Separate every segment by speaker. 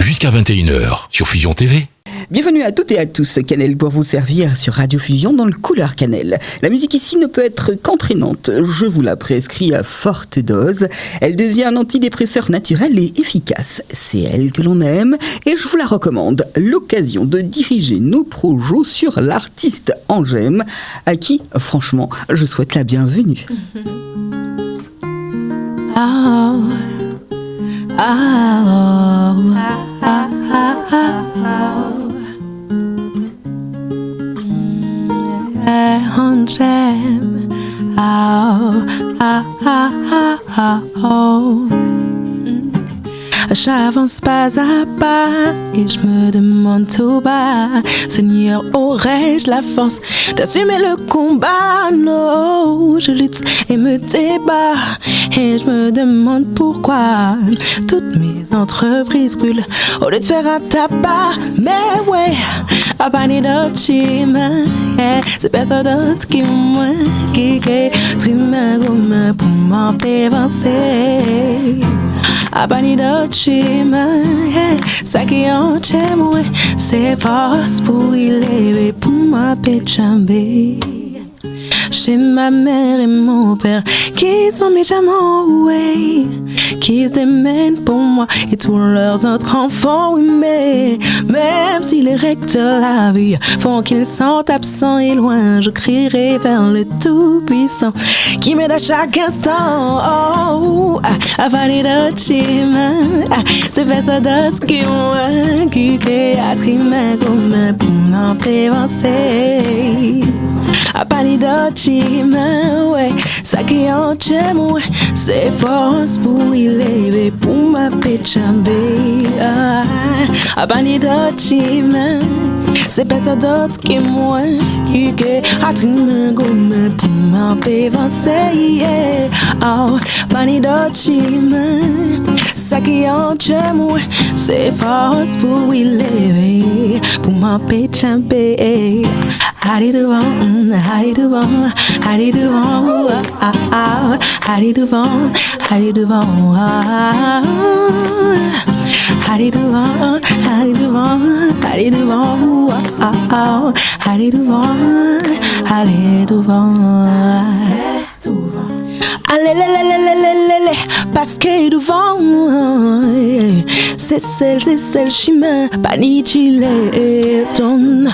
Speaker 1: Jusqu'à 21h sur Fusion TV.
Speaker 2: Bienvenue à toutes et à tous, Cannelle pour vous servir sur Radio Fusion dans le Couleur Cannelle. La musique ici ne peut être qu'entraînante, je vous la prescris à forte dose. Elle devient un antidépresseur naturel et efficace. C'est elle que l'on aime et je vous la recommande. L'occasion de diriger nos projets sur l'artiste Angem, à qui, franchement, je souhaite la bienvenue.
Speaker 3: Angem, j'avance pas à pas et je me demande tout bas, Seigneur, aurais-je la force d'assumer le combat? Non, je lutte et me débat et je me demande pourquoi toutes mes entreprises brûlent au lieu de faire un tabac. Mais ouais, I need a chemin, yeah. C'est personne d'autre qui moi qui trime gomme pour m'avancer. I need a chemin, yeah. Ça qui en chez moi, c'est force pour y lever pour m'apéchamber. Chez ma mère et mon père qui sont méchamment, ouais, qui se démènent pour moi et tous leurs autres enfants, oui, mais même si les règles de la vie font qu'ils sont absents et loin, je crierai vers le Tout-Puissant qui m'aide à chaque instant. Oh, avant de chemin, c'est pas ça d'autre qui moi qui a trimé comme pour m'avancer. Apani de chemin, ouais, ça qui en chez moi, c'est force pour y lever pour ma péchamber. Apani de chemin, c'est personne d'autre que moi qui a trimé gomme pour m'avancer. Oh, apani de chemin, ça qui en chez moi, c'est force pour y lever pour ma péchamber. Allez devant, allez devant, allez devant, allez devant, allez devant, allez devant, allez devant, allez devant, allez devant, allez devant. Allez, parce que devant, c'est celle chemin, pas ni ton.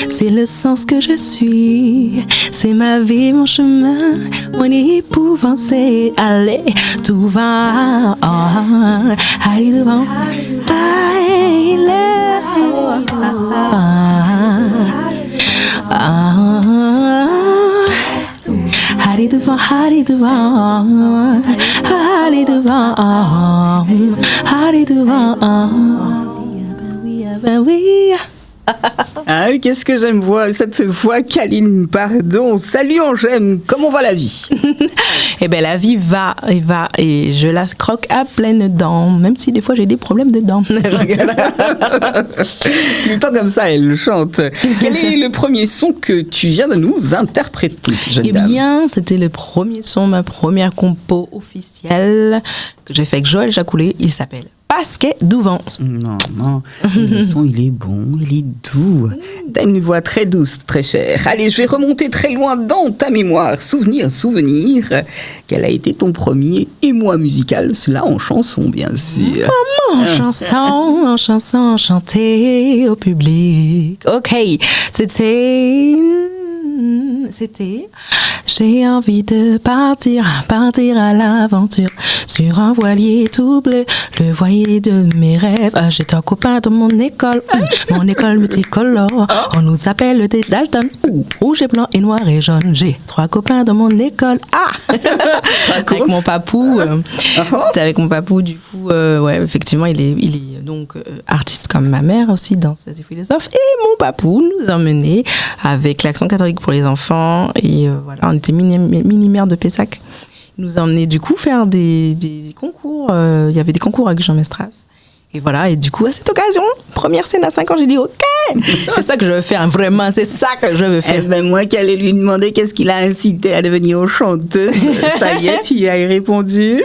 Speaker 3: C'est le sens que je suis, c'est ma vie, mon chemin, mon épouvant, c'est aller tout va. Allez devant, allez devant, allez devant, allez devant, allez devant. Ben oui.
Speaker 2: Ah, qu'est-ce que j'aime voir cette voix câline, pardon. Salut Angem, comment va la vie?
Speaker 3: Eh bien, la vie va et je la croque à pleines dents, même si des fois j'ai des problèmes de dents.
Speaker 2: Tout le temps comme ça, elle chante. Quel est le premier son que tu viens de nous interpréter, jeune dame?
Speaker 3: Eh bien, c'était le premier son, ma première compo officielle que j'ai fait avec Joël Jacoulé. Il s'appelle Pasquet Douvent.
Speaker 2: Non, le son il est bon, il est doux. T'as une voix très douce, très chère. Allez, je vais remonter très loin dans ta mémoire. Souvenir. Quel a été ton premier émoi musical? Cela en chanson, bien sûr.
Speaker 3: En chanson, chantée au public. Ok, c'était... J'ai envie de partir à l'aventure sur un voilier tout bleu, le voilier de mes rêves. J'étais un copain de mon école, mon école multicolore. On nous appelle des Dalton, rouge et blanc et noir et jaune. J'ai 3 copains dans mon école. Avec mon papou. C'était avec mon papou, du coup, ouais, effectivement, il est donc artiste comme ma mère aussi, danseuse et philosophe. Et mon papou nous a emmenés avec l'Action catholique pour les enfants. Et voilà, on était mini-maire de Pessac. Il nous a emmenés du coup faire des concours. Il y avait des concours avec Jean Mestras. Et voilà, et du coup, à cette occasion, première scène à 5 ans, j'ai dit ok, c'est ça que je veux faire, vraiment, c'est ça que je veux faire.
Speaker 2: Eh ben, moi qui allais lui demander qu'est-ce qui l'a incité à devenir chanteuse, ça y est, tu y as répondu.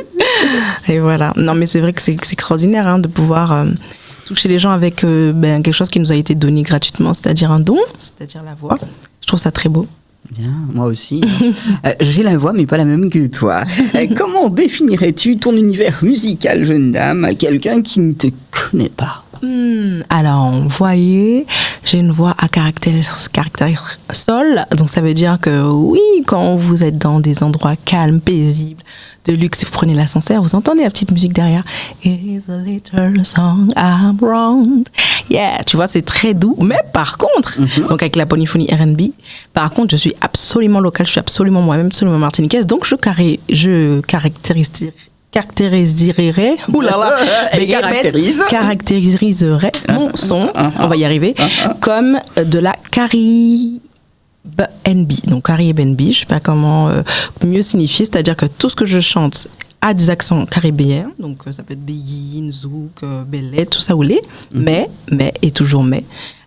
Speaker 3: Et voilà, non mais c'est vrai que c'est extraordinaire de pouvoir toucher les gens avec quelque chose qui nous a été donné gratuitement, c'est-à-dire un don, c'est-à-dire la voix. Je trouve ça très beau.
Speaker 2: Bien, moi aussi. J'ai la voix, mais pas la même que toi. Comment définirais-tu ton univers musical, jeune dame, à quelqu'un qui ne te connaît pas?
Speaker 3: Alors, vous voyez, j'ai une voix à caractère sol, donc ça veut dire que oui, quand vous êtes dans des endroits calmes, paisibles, de luxe, si vous prenez l'ascenseur, vous entendez la petite musique derrière. It is a little song I wrote. Yeah, tu vois, c'est très doux. Mais par contre, donc avec la polyphonie R&B, par contre, je suis absolument locale, je suis absolument moi-même, absolument martiniquaise, donc je caractériserait mon son, on va y arriver, comme de la Caribbean. Donc Caribbean, je sais pas comment mieux signifier, c'est-à-dire que tout ce que je chante a des accents caribéens, donc ça peut être béguine, zouk, belé, tout ça ou les, mais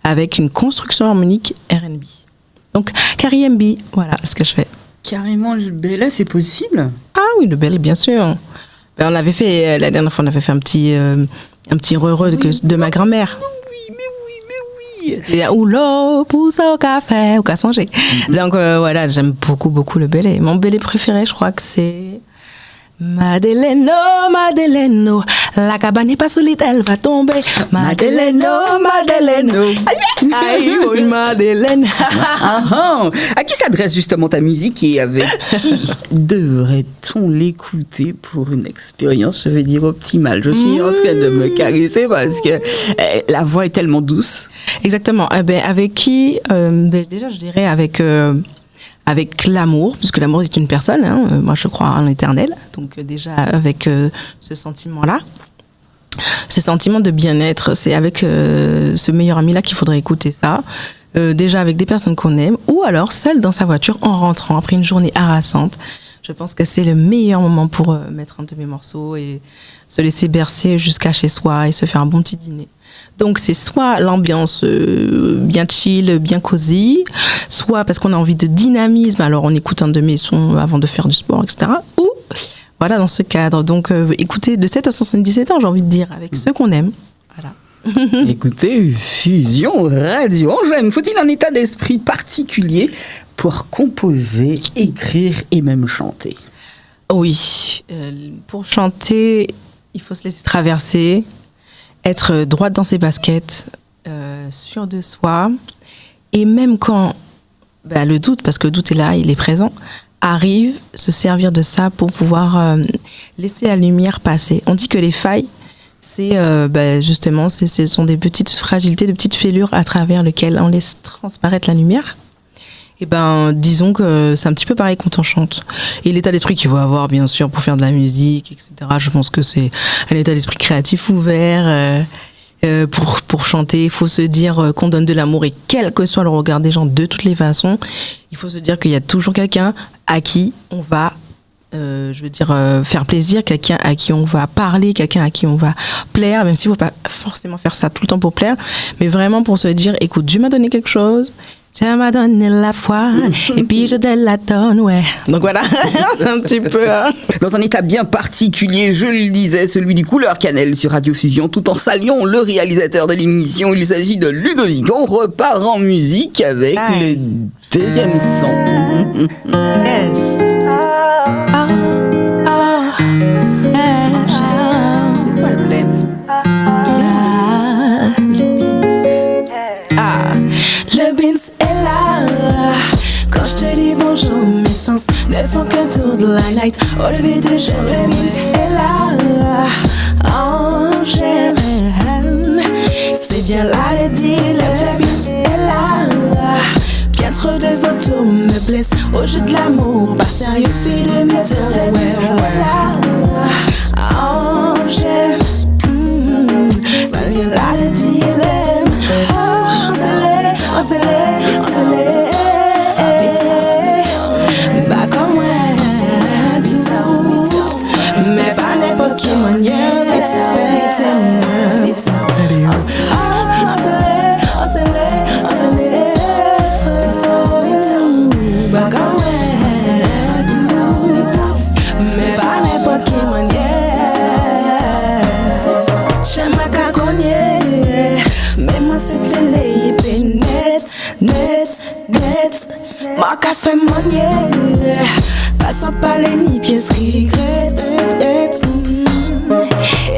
Speaker 3: avec une construction harmonique R&B. Donc Caribbean, voilà ce que je fais.
Speaker 2: Carrément, le belé, c'est possible?
Speaker 3: Ah oui, le belé, bien sûr. On avait fait, la dernière fois, on avait fait un petit heureux de ma grand-mère. C'était ou l'eau pousse au café, au cassanger. Donc voilà, j'aime beaucoup le belé. Mon belé préféré, je crois que c'est Madeleine, la cabane est pas solide, elle va tomber. Madeleine, aïe, une Madeleine.
Speaker 2: À qui s'adresse justement ta musique et avec qui devrait-on l'écouter pour une expérience, je vais dire, optimale? Je suis en train de me caresser parce que la voix est tellement douce.
Speaker 3: Exactement. Avec qui déjà, je dirais avec l'amour, puisque l'amour est une personne, hein. Moi je crois en l'éternel, donc déjà avec ce sentiment-là, ce sentiment de bien-être, c'est avec ce meilleur ami-là qu'il faudrait écouter ça, déjà avec des personnes qu'on aime, ou alors seul dans sa voiture en rentrant, après une journée harassante. Je pense que c'est le meilleur moment pour mettre un de mes morceaux et se laisser bercer jusqu'à chez soi et se faire un bon petit dîner. Donc c'est soit l'ambiance bien chill, bien cosy, soit parce qu'on a envie de dynamisme, alors on écoute un de mes sons avant de faire du sport, etc. Ou voilà, dans ce cadre. Donc écoutez, de 7 à 77 ans, j'ai envie de dire, avec ceux qu'on aime. Voilà.
Speaker 2: Écoutez, Fusion Radio. Angèle, faut-il un état d'esprit particulier pour composer, écrire et même chanter?
Speaker 3: Oui, pour chanter, il faut se laisser traverser, être droite dans ses baskets, sûr de soi, et même quand le doute, parce que le doute est là, il est présent, arrive, se servir de ça pour pouvoir laisser la lumière passer. On dit que les failles, c'est justement, ce sont des petites fragilités, de petites fêlures à travers lesquelles on laisse transparaître la lumière. Et disons que c'est un petit peu pareil quand on chante. Et l'état d'esprit qu'il faut avoir, bien sûr, pour faire de la musique, etc. Je pense que c'est un état d'esprit créatif ouvert. Pour chanter, il faut se dire qu'on donne de l'amour et quel que soit le regard des gens, de toutes les façons, il faut se dire qu'il y a toujours quelqu'un à qui on va, faire plaisir, quelqu'un à qui on va parler, quelqu'un à qui on va plaire, même s'il ne faut pas forcément faire ça tout le temps pour plaire, mais vraiment pour se dire, écoute, Dieu m'a donné quelque chose, tu m'as donné la foi, et puis je te la donne, ouais. Donc voilà, un petit peu. Hein.
Speaker 2: Dans un état bien particulier, je le disais, celui du Couleur Cannelle sur Radio Fusion, tout en saluant le réalisateur de l'émission. Il s'agit de Ludovic. On repart en musique avec le deuxième son.
Speaker 3: Yes. C'est quoi le problème? Le Benz est là. Quand je te dis bonjour, mes sens ne font qu'un tour de la night. Au lever du jour, le Benz est là. Oh, j'aime. C'est bien là le deal. Le Benz est là. Bien trop de vautours me blesse. Au jeu de l'amour, pas sérieux, fille de mettre le Benz est là. Oh, j'aime. C'est bien là le deal. On se l'est, bah comme moi, tout, mais pas n'importe qui manière, lumière, passant par les ni pièces regrettes.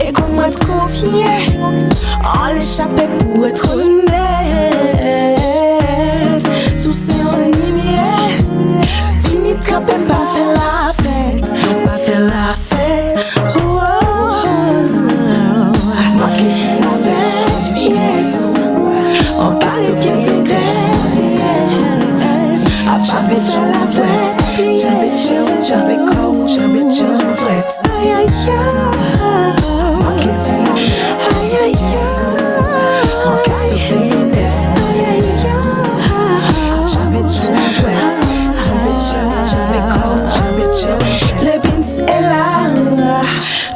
Speaker 3: Et comment te confier, en l'échapper pour être honnête. Sous ces en lumière, fini de camper, pas faire la fête, pas faire la fête. Oh, oh, oh. Manquer la fête, yes. On casse tout pièce et j'avais fait la fête, j'avais chill, j'avais cold, j'avais chill, fête. Aïe aïe aïe, manquer la fête, aïe aïe aïe, on casse tout pièce et aïe aïe aïe, j'avais chill, j'avais chill, j'avais cold, j'avais chill. Le beans est là,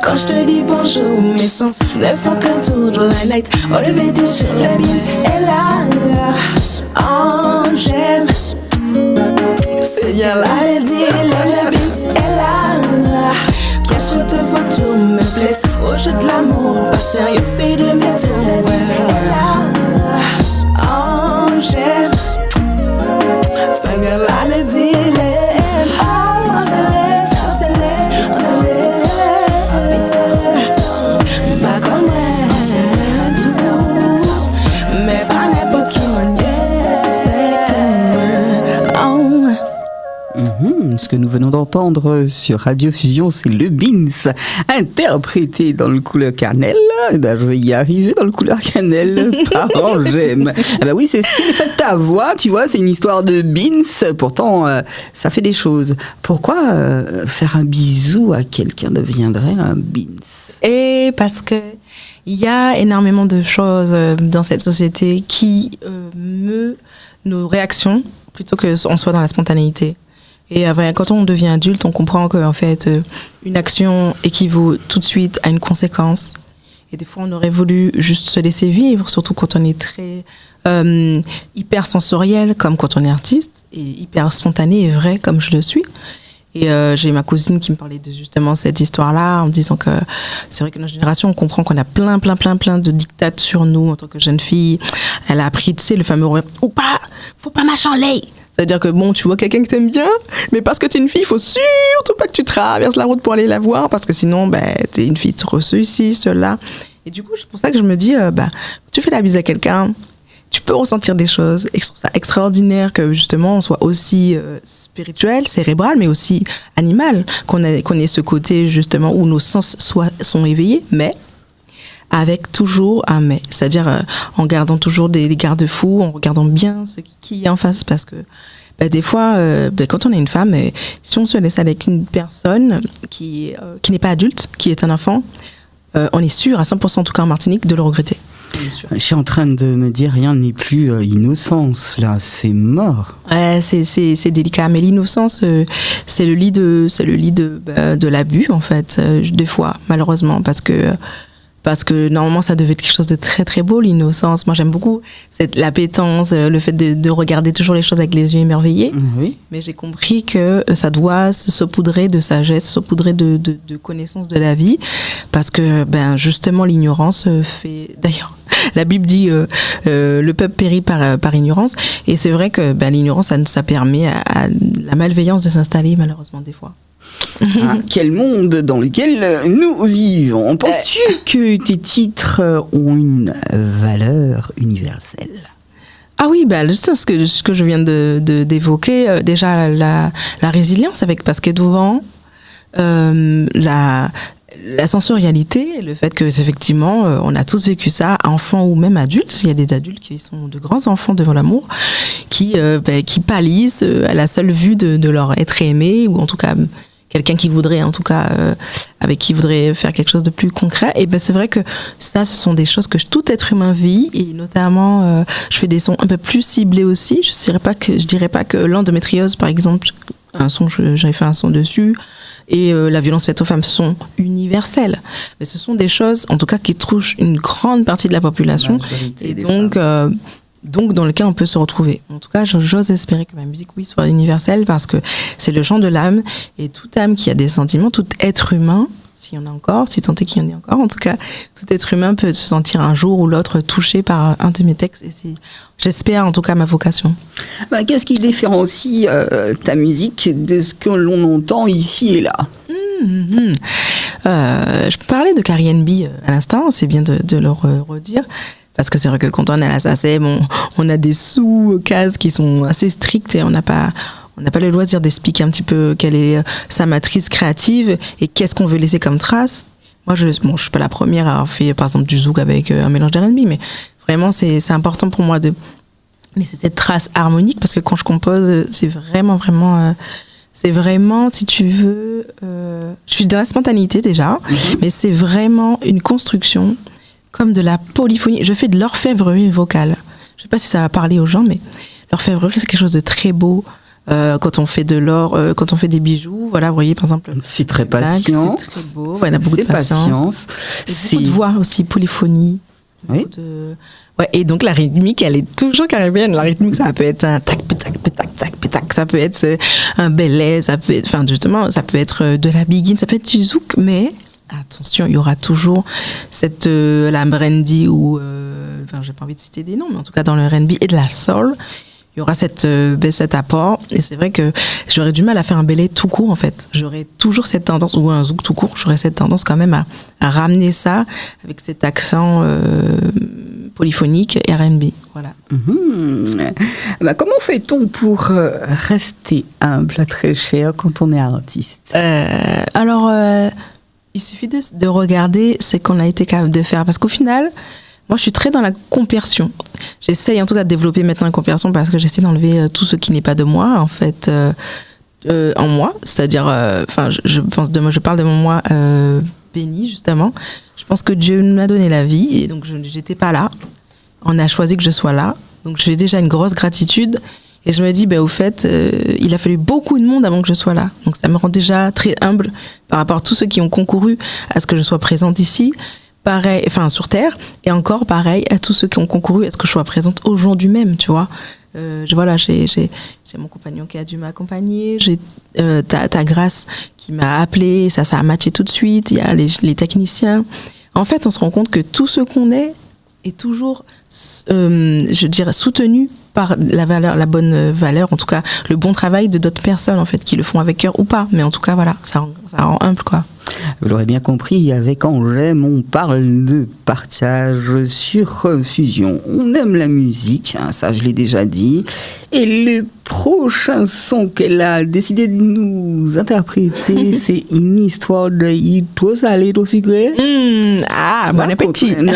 Speaker 3: quand je te dis bonjour, mes sens ne font qu'un tour de la night. Au lever du jour, le beans est là, oh j'aime. C'est bien là, le dire, le beats est là. Bien trop de photos me blesse. Au jeu de l'amour, pas sérieux, fait de mes tours. Le beats est là. Oh, j'aime. C'est bien là, le dire, oh, c'est pas comme tout. Mais pas n'importe qui m'en
Speaker 2: Ce que nous venons d'entendre sur Radio Fusion, c'est le Beans, interprété dans le couleur cannelle. Je vais y arriver dans le couleur cannelle par Angem. Ah bah oui, c'est le fait de ta voix, tu vois, c'est une histoire de Beans. Pourtant, ça fait des choses. Pourquoi faire un bisou à quelqu'un deviendrait un Beans?
Speaker 3: Et parce que il y a énormément de choses dans cette société qui meut nos réactions plutôt qu'on soit dans la spontanéité. Et quand on devient adulte, on comprend qu'en fait, une action équivaut tout de suite à une conséquence. Et des fois, on aurait voulu juste se laisser vivre, surtout quand on est très hyper sensoriel, comme quand on est artiste, et hyper spontané et vrai, comme je le suis. Et j'ai ma cousine qui me parlait de justement cette histoire-là, en me disant que c'est vrai que notre génération, on comprend qu'on a plein de dictates sur nous en tant que jeune fille. Elle a appris, tu sais, le fameux « ou pas, faut pas m'achanler ». C'est-à-dire que bon, tu vois quelqu'un que t'aimes bien, mais parce que t'es une fille, il faut surtout pas que tu traverses la route pour aller la voir, parce que sinon, t'es une fille trop ceci, cela. Et du coup, c'est pour ça que je me dis, quand tu fais la bise à quelqu'un, tu peux ressentir des choses. Et je trouve ça extraordinaire que justement, on soit aussi spirituel, cérébral, mais aussi animal, qu'on ait ce côté justement où nos sens sont éveillés, mais avec toujours un mais, c'est-à-dire en gardant toujours des garde-fous, en regardant bien ce qui est en face, parce que des fois, quand on est une femme, si on se laisse avec une personne qui n'est pas adulte, qui est un enfant, on est sûr à 100%, en tout cas en Martinique, de le regretter.
Speaker 2: Je suis en train de me dire, rien n'est plus innocence, là, c'est mort.
Speaker 3: C'est délicat, mais l'innocence, c'est le lit de l'abus, en fait, des fois, malheureusement, parce que normalement ça devait être quelque chose de très très beau, l'innocence. Moi j'aime beaucoup l'appétence, le fait de regarder toujours les choses avec les yeux émerveillés.
Speaker 2: Oui.
Speaker 3: Mais j'ai compris que ça doit se saupoudrer de sagesse, saupoudrer de connaissance de la vie, parce que justement l'ignorance fait... D'ailleurs, la Bible dit le peuple périt par ignorance, et c'est vrai que l'ignorance ça permet à la malveillance de s'installer malheureusement des fois.
Speaker 2: Ah, quel monde dans lequel nous vivons. Penses-tu que tes titres ont une valeur universelle?
Speaker 3: Ah oui, juste ce que je viens d'évoquer, déjà la résilience parce que souvent la sensorialité, le fait que effectivement on a tous vécu ça, enfants ou même adultes. Il y a des adultes qui sont de grands enfants devant l'amour, qui pâlissent à la seule vue de leur être aimé, ou en tout cas quelqu'un qui voudrait, en tout cas, avec qui voudrait faire quelque chose de plus concret. Et c'est vrai que ça, ce sont des choses que tout être humain vit, et notamment, je fais des sons un peu plus ciblés aussi. Je dirais pas que l'endométriose, par exemple, j'avais fait un son dessus, et la violence faite aux femmes sont universelles. Mais ce sont des choses, en tout cas, qui touchent une grande partie de la population, et donc dans lequel on peut se retrouver. En tout cas, j'ose espérer que ma musique, oui, soit universelle, parce que c'est le chant de l'âme, et toute âme qui a des sentiments, tout être humain s'il y en a encore, si tant est qu'il y en ait encore. En tout cas, tout être humain peut se sentir un jour ou l'autre touché par un de mes textes. Et c'est, j'espère, en tout cas, ma vocation.
Speaker 2: Qu'est-ce qui différencie ta musique de ce que l'on entend ici et là?
Speaker 3: Je parlais de Carrie NB à l'instant, c'est bien de le redire. Parce que c'est vrai que quand on est à la SACEM, on a des sous-cases qui sont assez strictes et on n'a pas le loisir d'expliquer un petit peu quelle est sa matrice créative et qu'est-ce qu'on veut laisser comme trace. Moi, je suis pas la première à avoir fait, par exemple, du zouk avec un mélange d'R&B, mais vraiment, c'est important pour moi de laisser cette trace harmonique parce que quand je compose, c'est vraiment, si tu veux, je suis dans la spontanéité déjà, mais c'est vraiment une construction comme de la polyphonie. Je fais de l'orfèvrerie vocale. Je sais pas si ça va parler aux gens, mais l'orfèvrerie, c'est quelque chose de très beau. Quand on fait de l'or, quand on fait des bijoux, voilà, vous voyez, par exemple.
Speaker 2: C'est très patient.
Speaker 3: C'est très beau. Ouais, il y a beaucoup de patience. C'est beaucoup de voix aussi, polyphonie.
Speaker 2: Oui.
Speaker 3: Ouais, et donc la rythmique, elle est toujours caribéenne. La rythmique, ça peut être un tac, tac, tac, tac, tac, ça peut être un belay, ça peut être, enfin justement, ça peut être de la biguine, ça peut être du zouk, mais attention, il y aura toujours cette la brandy ou enfin j'ai pas envie de citer des noms, mais en tout cas dans le R&B et de la soul, il y aura cet apport. Et c'est vrai que j'aurais du mal à faire un belay tout court en fait. J'aurais toujours cette tendance, ou un zouk tout court, j'aurais cette tendance quand même à ramener ça avec cet accent polyphonique et R&B. Voilà.
Speaker 2: Comment fait-on pour rester humble, très cher quand on est artiste?
Speaker 3: Il suffit de regarder ce qu'on a été capable de faire. Parce qu'au final, moi, je suis très dans la compersion. J'essaye en tout cas de développer maintenant une compersion parce que j'essaie d'enlever tout ce qui n'est pas de moi, en fait, en moi. C'est-à-dire, je parle de mon moi béni, justement. Je pense que Dieu m'a donné la vie et donc je n'étais pas là. On a choisi que je sois là. Donc j'ai déjà une grosse gratitude. Et je me dis, au fait, il a fallu beaucoup de monde avant que je sois là. Donc ça me rend déjà très humble par rapport à tous ceux qui ont concouru à ce que je sois présente ici, pareil, enfin sur Terre, et encore pareil à tous ceux qui ont concouru à ce que je sois présente aujourd'hui même, tu vois. J'ai mon compagnon qui a dû m'accompagner, j'ai ta Grâce qui m'a appelé, ça a matché tout de suite, il y a les techniciens. En fait, on se rend compte que tout ce qu'on est toujours, je dirais, soutenu par la bonne valeur, en tout cas le bon travail de d'autres personnes en fait qui le font avec cœur ou pas, mais en tout cas voilà, ça rend humble quoi.
Speaker 2: Vous l'aurez bien compris, avec Angem, on parle de partage sur Fusion. On aime la musique, ça je l'ai déjà dit. Et le prochain son qu'elle a décidé de nous interpréter, c'est une histoire de trop salé, trop sucré.
Speaker 3: Bon appétit.
Speaker 2: Non,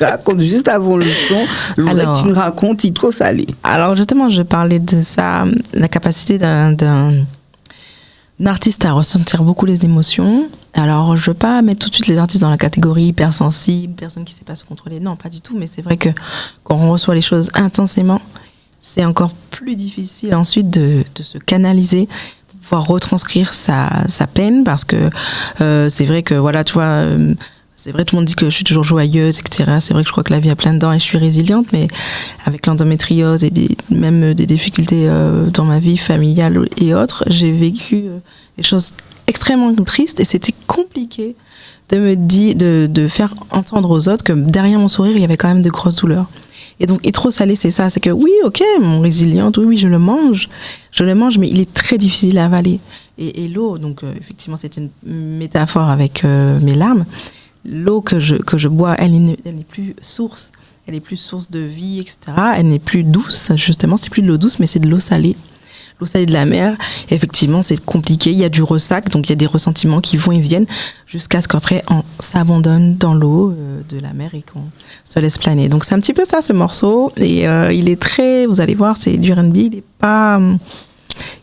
Speaker 2: raconte juste avant le son. Je voudrais que tu nous racontes il trop salé.
Speaker 3: Alors justement, je parlais de ça, la capacité d'un artiste à ressentir beaucoup les émotions. Alors, je ne veux pas mettre tout de suite les artistes dans la catégorie hypersensible, personne qui ne sait pas se contrôler. Non, pas du tout. Mais c'est vrai que quand on reçoit les choses intensément, c'est encore plus difficile ensuite de se canaliser, pour pouvoir retranscrire sa peine. Parce que c'est vrai que, voilà, tu vois, c'est vrai, tout le monde dit que je suis toujours joyeuse, etc. C'est vrai que je crois que la vie a plein dedans et je suis résiliente. Mais avec l'endométriose et même des difficultés dans ma vie familiale et autres, j'ai vécu des choses extrêmement tristes et c'était compliqué de me dire, de faire entendre aux autres que derrière mon sourire, il y avait quand même de grosses douleurs. Et donc, et trop salé, c'est ça, c'est que oui, ok, mon résiliente, oui, je le mange, mais il est très difficile à avaler. Et l'eau, donc effectivement, c'est une métaphore avec mes larmes. L'eau que je bois, elle n'est plus source. Elle est plus source de vie, etc. Elle n'est plus douce, justement. C'est plus de l'eau douce, mais c'est de l'eau salée. L'eau salée de la mer. Et effectivement, c'est compliqué. Il y a du ressac, donc il y a des ressentiments qui vont et viennent jusqu'à ce qu'après, on s'abandonne dans l'eau de la mer et qu'on se laisse planer. Donc c'est un petit peu ça, ce morceau. Et il est très, vous allez voir, c'est du R&B. Il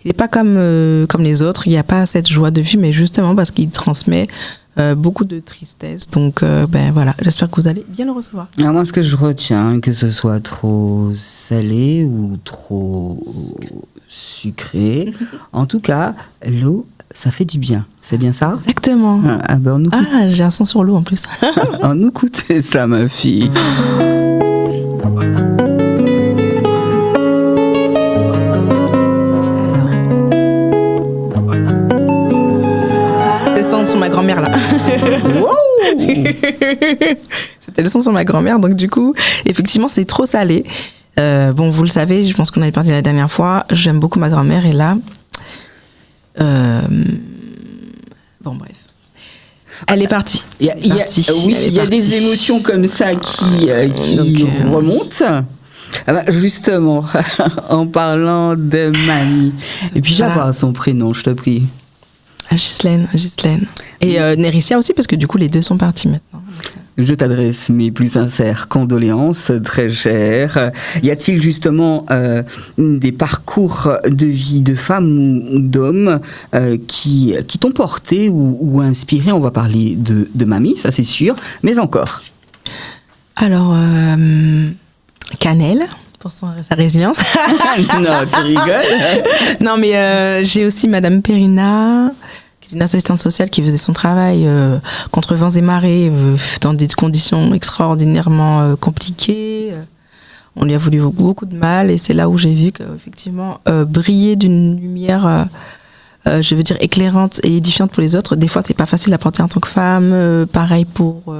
Speaker 3: n'est pas comme les autres. Il n'y a pas cette joie de vivre, mais justement parce qu'il transmet beaucoup de tristesse. Donc, voilà, j'espère que vous allez bien le recevoir.
Speaker 2: Alors moi, ce que je retiens, que ce soit trop salé ou trop sucré, en tout cas, l'eau, ça fait du bien. C'est bien ça?
Speaker 3: Exactement. J'ai un son sur l'eau en plus.
Speaker 2: On nous écoutez ça, ma fille.
Speaker 3: son sur ma grand-mère là.
Speaker 2: Wow.
Speaker 3: C'était le son sur ma grand-mère, donc du coup, effectivement, c'est trop salé. Bon, vous le savez, je pense qu'on avait parlé la dernière fois. J'aime beaucoup ma grand-mère et là, bon bref, elle est partie.
Speaker 2: Il y a des émotions comme ça qui remontent. Ah bah, justement, en parlant de mamie. Et puis j'avoir son prénom, je te prie.
Speaker 3: Ghislaine. Et Nérissia aussi, parce que du coup, les deux sont partis maintenant.
Speaker 2: Je t'adresse mes plus sincères condoléances, très chères. Y a-t-il justement des parcours de vie de femmes ou d'hommes qui t'ont porté ou inspiré? On va parler de mamie, ça c'est sûr, mais encore.
Speaker 3: Alors, Cannelle, pour sa résilience.
Speaker 2: Non, tu rigoles.
Speaker 3: Non, mais j'ai aussi Madame Perrina, qui est une assistante sociale qui faisait son travail contre vents et marées, dans des conditions extraordinairement compliquées. On lui a voulu beaucoup de mal, et c'est là où j'ai vu qu'effectivement, briller d'une lumière, je veux dire, éclairante et édifiante pour les autres, des fois, c'est pas facile à porter en tant que femme. Pareil pour,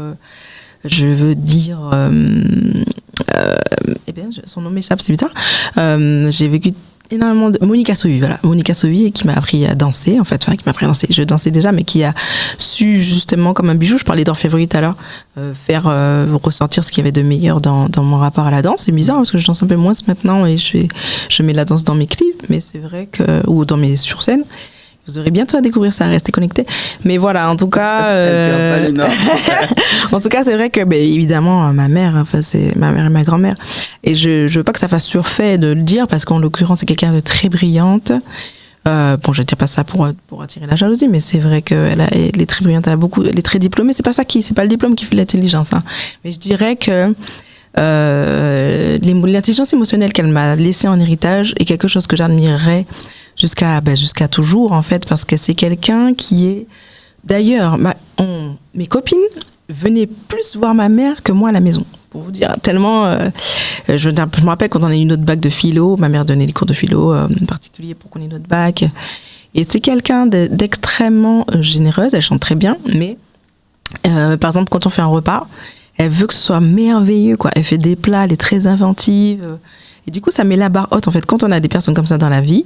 Speaker 3: je veux dire... eh bien, son nom m'échappe, c'est bizarre. J'ai vécu énormément de... Monica Sovi, qui m'a appris à danser, en fait, qui m'a appris à danser. Je dansais déjà, mais qui a su, justement, comme un bijou, je parlais d'orfèvrerie tout à l'heure, faire ressortir ce qu'il y avait de meilleur dans mon rapport à la danse. C'est bizarre, parce que je danse un peu moins maintenant, et je mets la danse dans mes clips, mais c'est vrai que... ou dans mes sur-scènes. Vous aurez bientôt à découvrir ça, restez connectés. Mais voilà, en tout cas... en tout cas, c'est vrai que, évidemment, ma mère, c'est ma mère et ma grand-mère. Et je veux pas que ça fasse surfait de le dire, parce qu'en l'occurrence, c'est quelqu'un de très brillante. Bon, je ne dis pas ça pour attirer la jalousie, mais c'est vrai qu'elle est très brillante, elle est très diplômée. C'est pas le diplôme qui fait l'intelligence. Hein. Mais je dirais que l'intelligence émotionnelle qu'elle m'a laissée en héritage est quelque chose que j'admirerais jusqu'à toujours, en fait, parce que c'est quelqu'un qui est... D'ailleurs, mes copines venaient plus voir ma mère que moi à la maison, pour vous dire, tellement... je me rappelle quand on a eu notre bac de philo, ma mère donnait des cours de philo, en particulier pour qu'on ait notre bac. Et c'est quelqu'un d'extrêmement généreuse, elle chante très bien, mais par exemple, quand on fait un repas, elle veut que ce soit merveilleux, quoi. Elle fait des plats, elle est très inventive. Et du coup, ça met la barre haute, en fait. Quand on a des personnes comme ça dans la vie,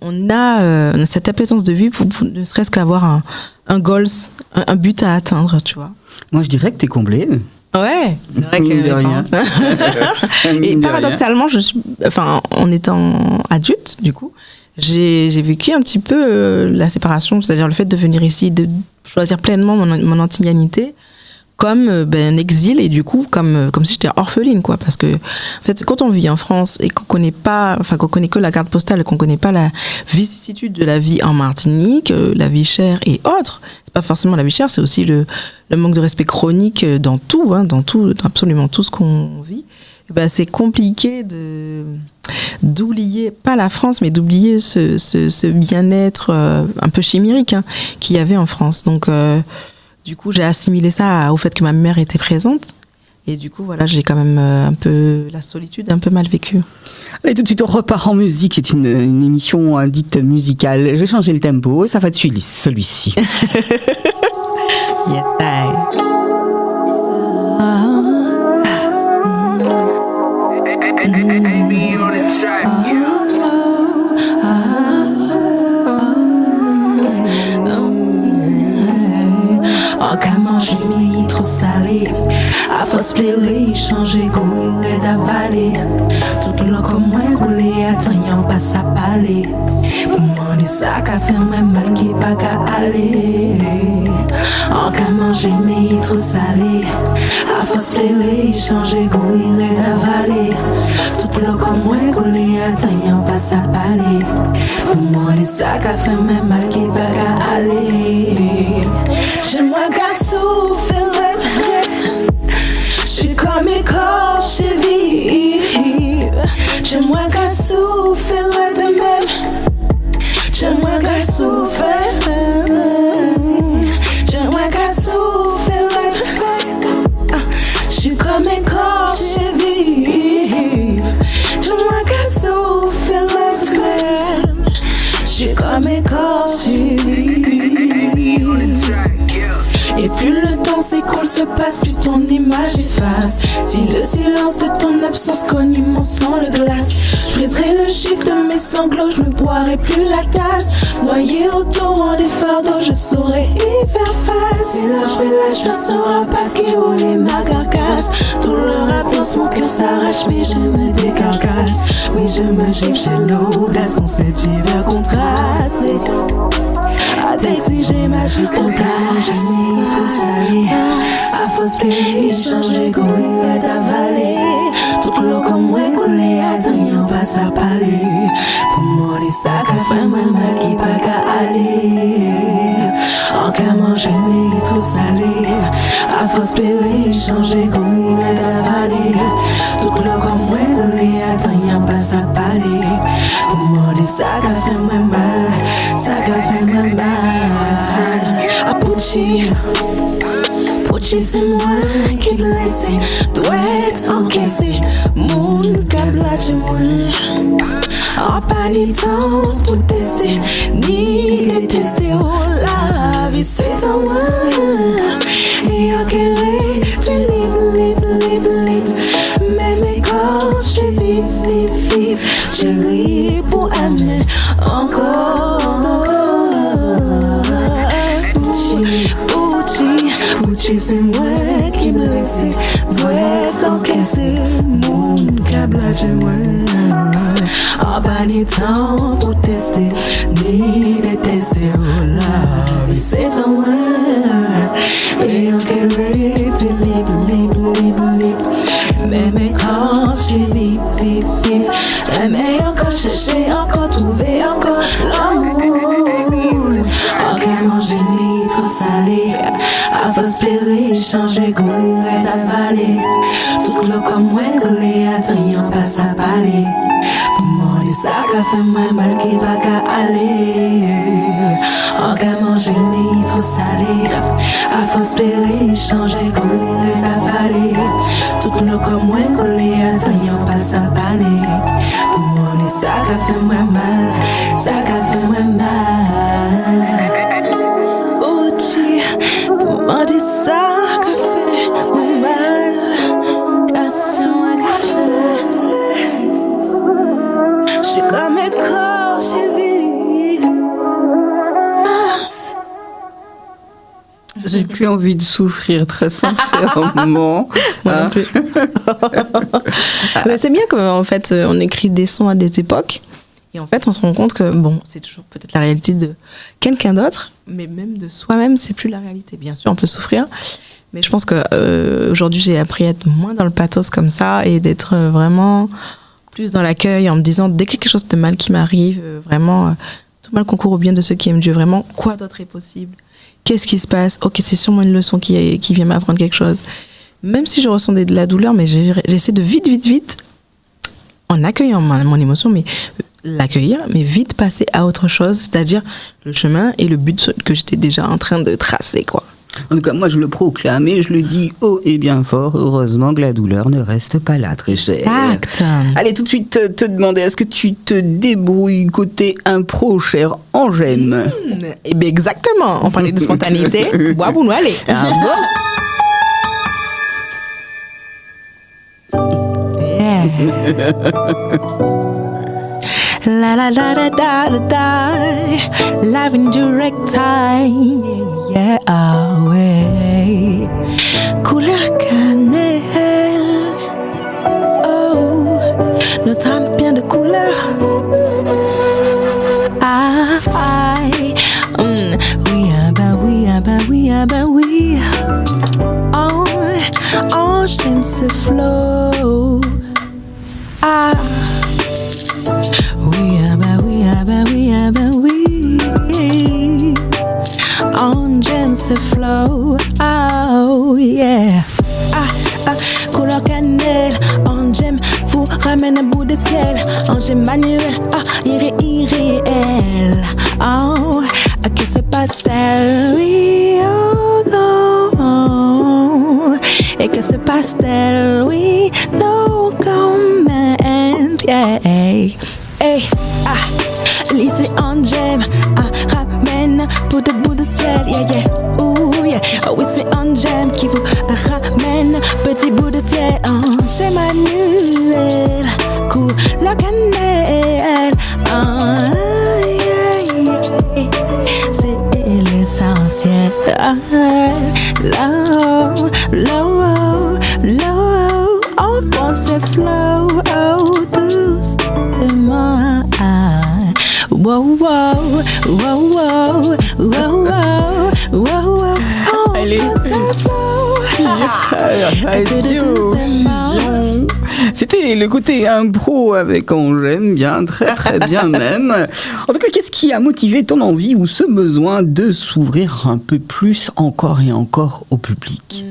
Speaker 3: on a cette appétence de vie pour ne serait-ce qu'avoir un goals, un but à atteindre, tu vois.
Speaker 2: Moi, je dirais que t'es comblée.
Speaker 3: Ouais, c'est vrai que...
Speaker 2: de rien.
Speaker 3: Et paradoxalement, en étant adulte, du coup, j'ai vécu un petit peu la séparation, c'est-à-dire le fait de venir ici, de choisir pleinement mon antillanité, comme un exil, et du coup comme si j'étais orpheline, quoi, parce que en fait quand on vit en France et qu'on connaît que la carte postale et qu'on connaît pas la vicissitude de la vie en Martinique, la vie chère et autres, c'est pas forcément la vie chère, c'est aussi le manque de respect chronique dans tout, dans absolument tout ce qu'on vit. C'est compliqué d'oublier, pas la France, mais d'oublier ce bien-être un peu chimérique qu'il y avait en France. Donc du coup, j'ai assimilé ça au fait que ma mère était présente. Et du coup, voilà, j'ai quand même un peu la solitude, un peu mal vécue.
Speaker 2: Allez, tout de suite, on repart en musique. C'est une émission dite musicale. J'ai changé le tempo et ça va être celui-ci.
Speaker 3: Yes, I.
Speaker 4: En qu'à manger, mais trop salé. À force plairer, changer, courir et d'avaler. Tout le comme moi, couler, attendant pas sa palais. Pour moi, des sacs à faire, même mal qui pas qu'à aller. En qu'à manger, mais trop salé. À force plairer, changer, courir et d'avaler. Tout le comme moi, couler, attendant pas sa palais. Pour moi, des sacs à faire, même mal qui pas qu'à aller. J'aimerais qu'à souffrir, j'suis comme écorché vive. J'aimerais qu'à souffrir de même. J'aimerais qu'à souffrir. J'aimerais qu'à souffrir de même. J'suis comme écorché vive. J'aimerais qu'à souffrir de même. J'suis comme écorché vive. Si le silence de ton absence cogne mon sang le glace, je briserai le chiffre de mes sanglots, je ne boirai plus la tasse. Noyé au torrent des fardeaux, je saurais y faire face. Et là je fais face au rapace qui roulait ma carcasse. Tout leur attente, mon cœur s'arrache, mais je me décarcasse. Oui, je me gifle chez l'audace, dans cet hiver contrasté. À t'exiger ma juste en cas, j'ai mis trop salé. À fausse plaie, changerai goût et d'avaler. Tout l'eau comme moi collé, attendant pas sa palais. Pour moi, les sacs à faire moins mal qui pas qu'à aller. En cas manger, mais trop salé. À fausse plaie, changer goût et d'avaler. Tout l'eau comme moi collé, attendant pas sa palais. Pour moi, les sacs à faire moins mal, sacs à faire moins mal. À Pucci, c'est moi qui blesse. Doit être encaissé, mon câble chez moi. En pas ni temps pour tester, ni détester. Oh, la vie c'est en moi. Et en quelle t'es libre. Mais mes corps, j'ai vive. Chérie, pour aimer encore. Pucci, c'est moi qui blessé, doit être encaissé, mon câble chez moi. En pas ni temps pour tester, ni détester, oh la vie c'est en moi. Et en quelle t'es libre. Mais mes corps, j'ai vive. Mais encore chercher, encore trouver, encore l'amour. Encore manger, ni trop salé. À fausse plaie, changer goût et d'avaler. Tout l'eau comme moi collé, attendant pas sa palais. Pour moi, les sacs à faire moins mal qui va qu'à aller. Encore manger, mais trop salé. À fausse plaie, changer goût et d'avaler. Tout l'eau comme moi collé, attendant pas sa palais. Pour moi, les sacs à faire moins mal, sacs à faire moins mal. On dit ça que fait mon mal, je suis comme écorché vive.
Speaker 2: J'ai plus envie de souffrir, très sincèrement.
Speaker 3: Moi non plus. Mais c'est bien qu'en fait, on écrit des sons à des époques. Et en fait, on se rend compte que, bon, c'est toujours peut-être la réalité de quelqu'un d'autre, mais même de soi-même, c'est plus la réalité. Bien sûr, on peut souffrir, mais je pense qu'aujourd'hui, j'ai appris à être moins dans le pathos comme ça et d'être vraiment plus dans l'accueil en me disant, dès qu'il y a quelque chose de mal qui m'arrive, vraiment, tout mal concourt au bien de ceux qui aiment Dieu, vraiment, quoi d'autre est possible ? Qu'est-ce qui se passe ? Ok, c'est sûrement une leçon qui vient m'apprendre quelque chose. Même si je ressens de la douleur, mais j'essaie de vite, en accueillant mon émotion, mais l'accueillir, mais vite passer à autre chose, c'est-à-dire le chemin et le but que j'étais déjà en train de tracer, quoi.
Speaker 2: En tout cas, moi je le proclame et je le dis haut et bien fort. Heureusement que la douleur ne reste pas là, très chère.
Speaker 3: Exact.
Speaker 2: Allez, tout de suite te demander, est-ce que tu te débrouilles côté impro, cher Angèle?
Speaker 3: Eh bien, exactement. On parlait de spontanéité. Bois pour nous aller.
Speaker 2: Ah bon?
Speaker 3: Yeah. La la la da da da da, live in direct time, yeah, ouais. Couleur cannelle, oh, notre âme plein de couleurs. Ah, oui, oui. Oh, j'aime ce flow. Ah. Oui. On j'aime ce flow, oh yeah. Couleur cannelle, on j'aime, vous ramène un bout de ciel. On j'aime manuel, irréel. Oh, que ce pastel, oui, oh, et que ce pastel, oui, no comment, yeah. Hey, lycée on j'aime, ramène bout de ciel, yeah, ouh yeah, oui c'est on j'aime qui vous ramène petit bout de ciel, ciel. Là-haut, là-haut, là-haut, on pense flow, oh, doucement. Wow, wow, wow, wow, wow, wow, wow, wow.
Speaker 2: Elle est fusion. C'était le côté impro avec Angèle, bien, très très bien même. En tout cas, qu'est-ce qui a motivé ton envie ou ce besoin de s'ouvrir un peu plus encore et encore au public?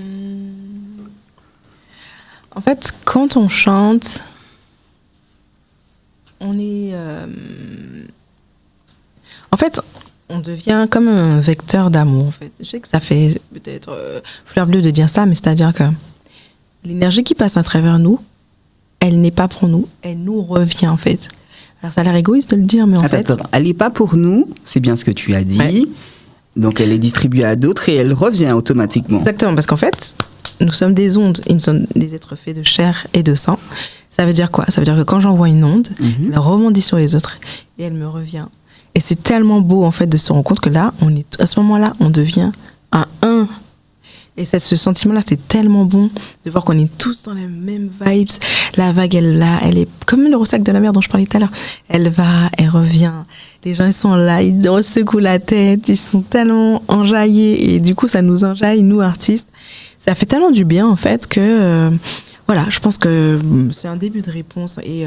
Speaker 3: En fait, quand on chante, on est... En fait, on devient comme un vecteur d'amour. En fait. Je sais que ça fait peut-être fleur bleue de dire ça, mais c'est-à-dire que l'énergie qui passe à travers nous, elle n'est pas pour nous, elle nous revient en fait. Alors ça a l'air égoïste de le dire, mais en fait...
Speaker 2: Attends, elle n'est pas pour nous, c'est bien ce que tu as dit. Ouais. Donc elle est distribuée à d'autres et elle revient automatiquement.
Speaker 3: Exactement, parce qu'en fait, nous sommes des ondes, nous sommes des êtres faits de chair et de sang. Ça veut dire quoi? Ça veut dire que quand j'envoie une onde, elle rebondit sur les autres et elle me revient. Et c'est tellement beau en fait de se rendre compte que là, à ce moment-là, on devient un. Et ce sentiment-là, c'est tellement bon de voir qu'on est tous dans les mêmes vibes. La vague, elle est comme le ressac de la mer dont je parlais tout à l'heure. Elle va, elle revient. Les gens, ils sont là, ils secouent la tête, ils sont tellement enjaillés. Et du coup, ça nous enjaille, nous, artistes. Ça fait tellement du bien, en fait, que... voilà, je pense que c'est un début de réponse. Et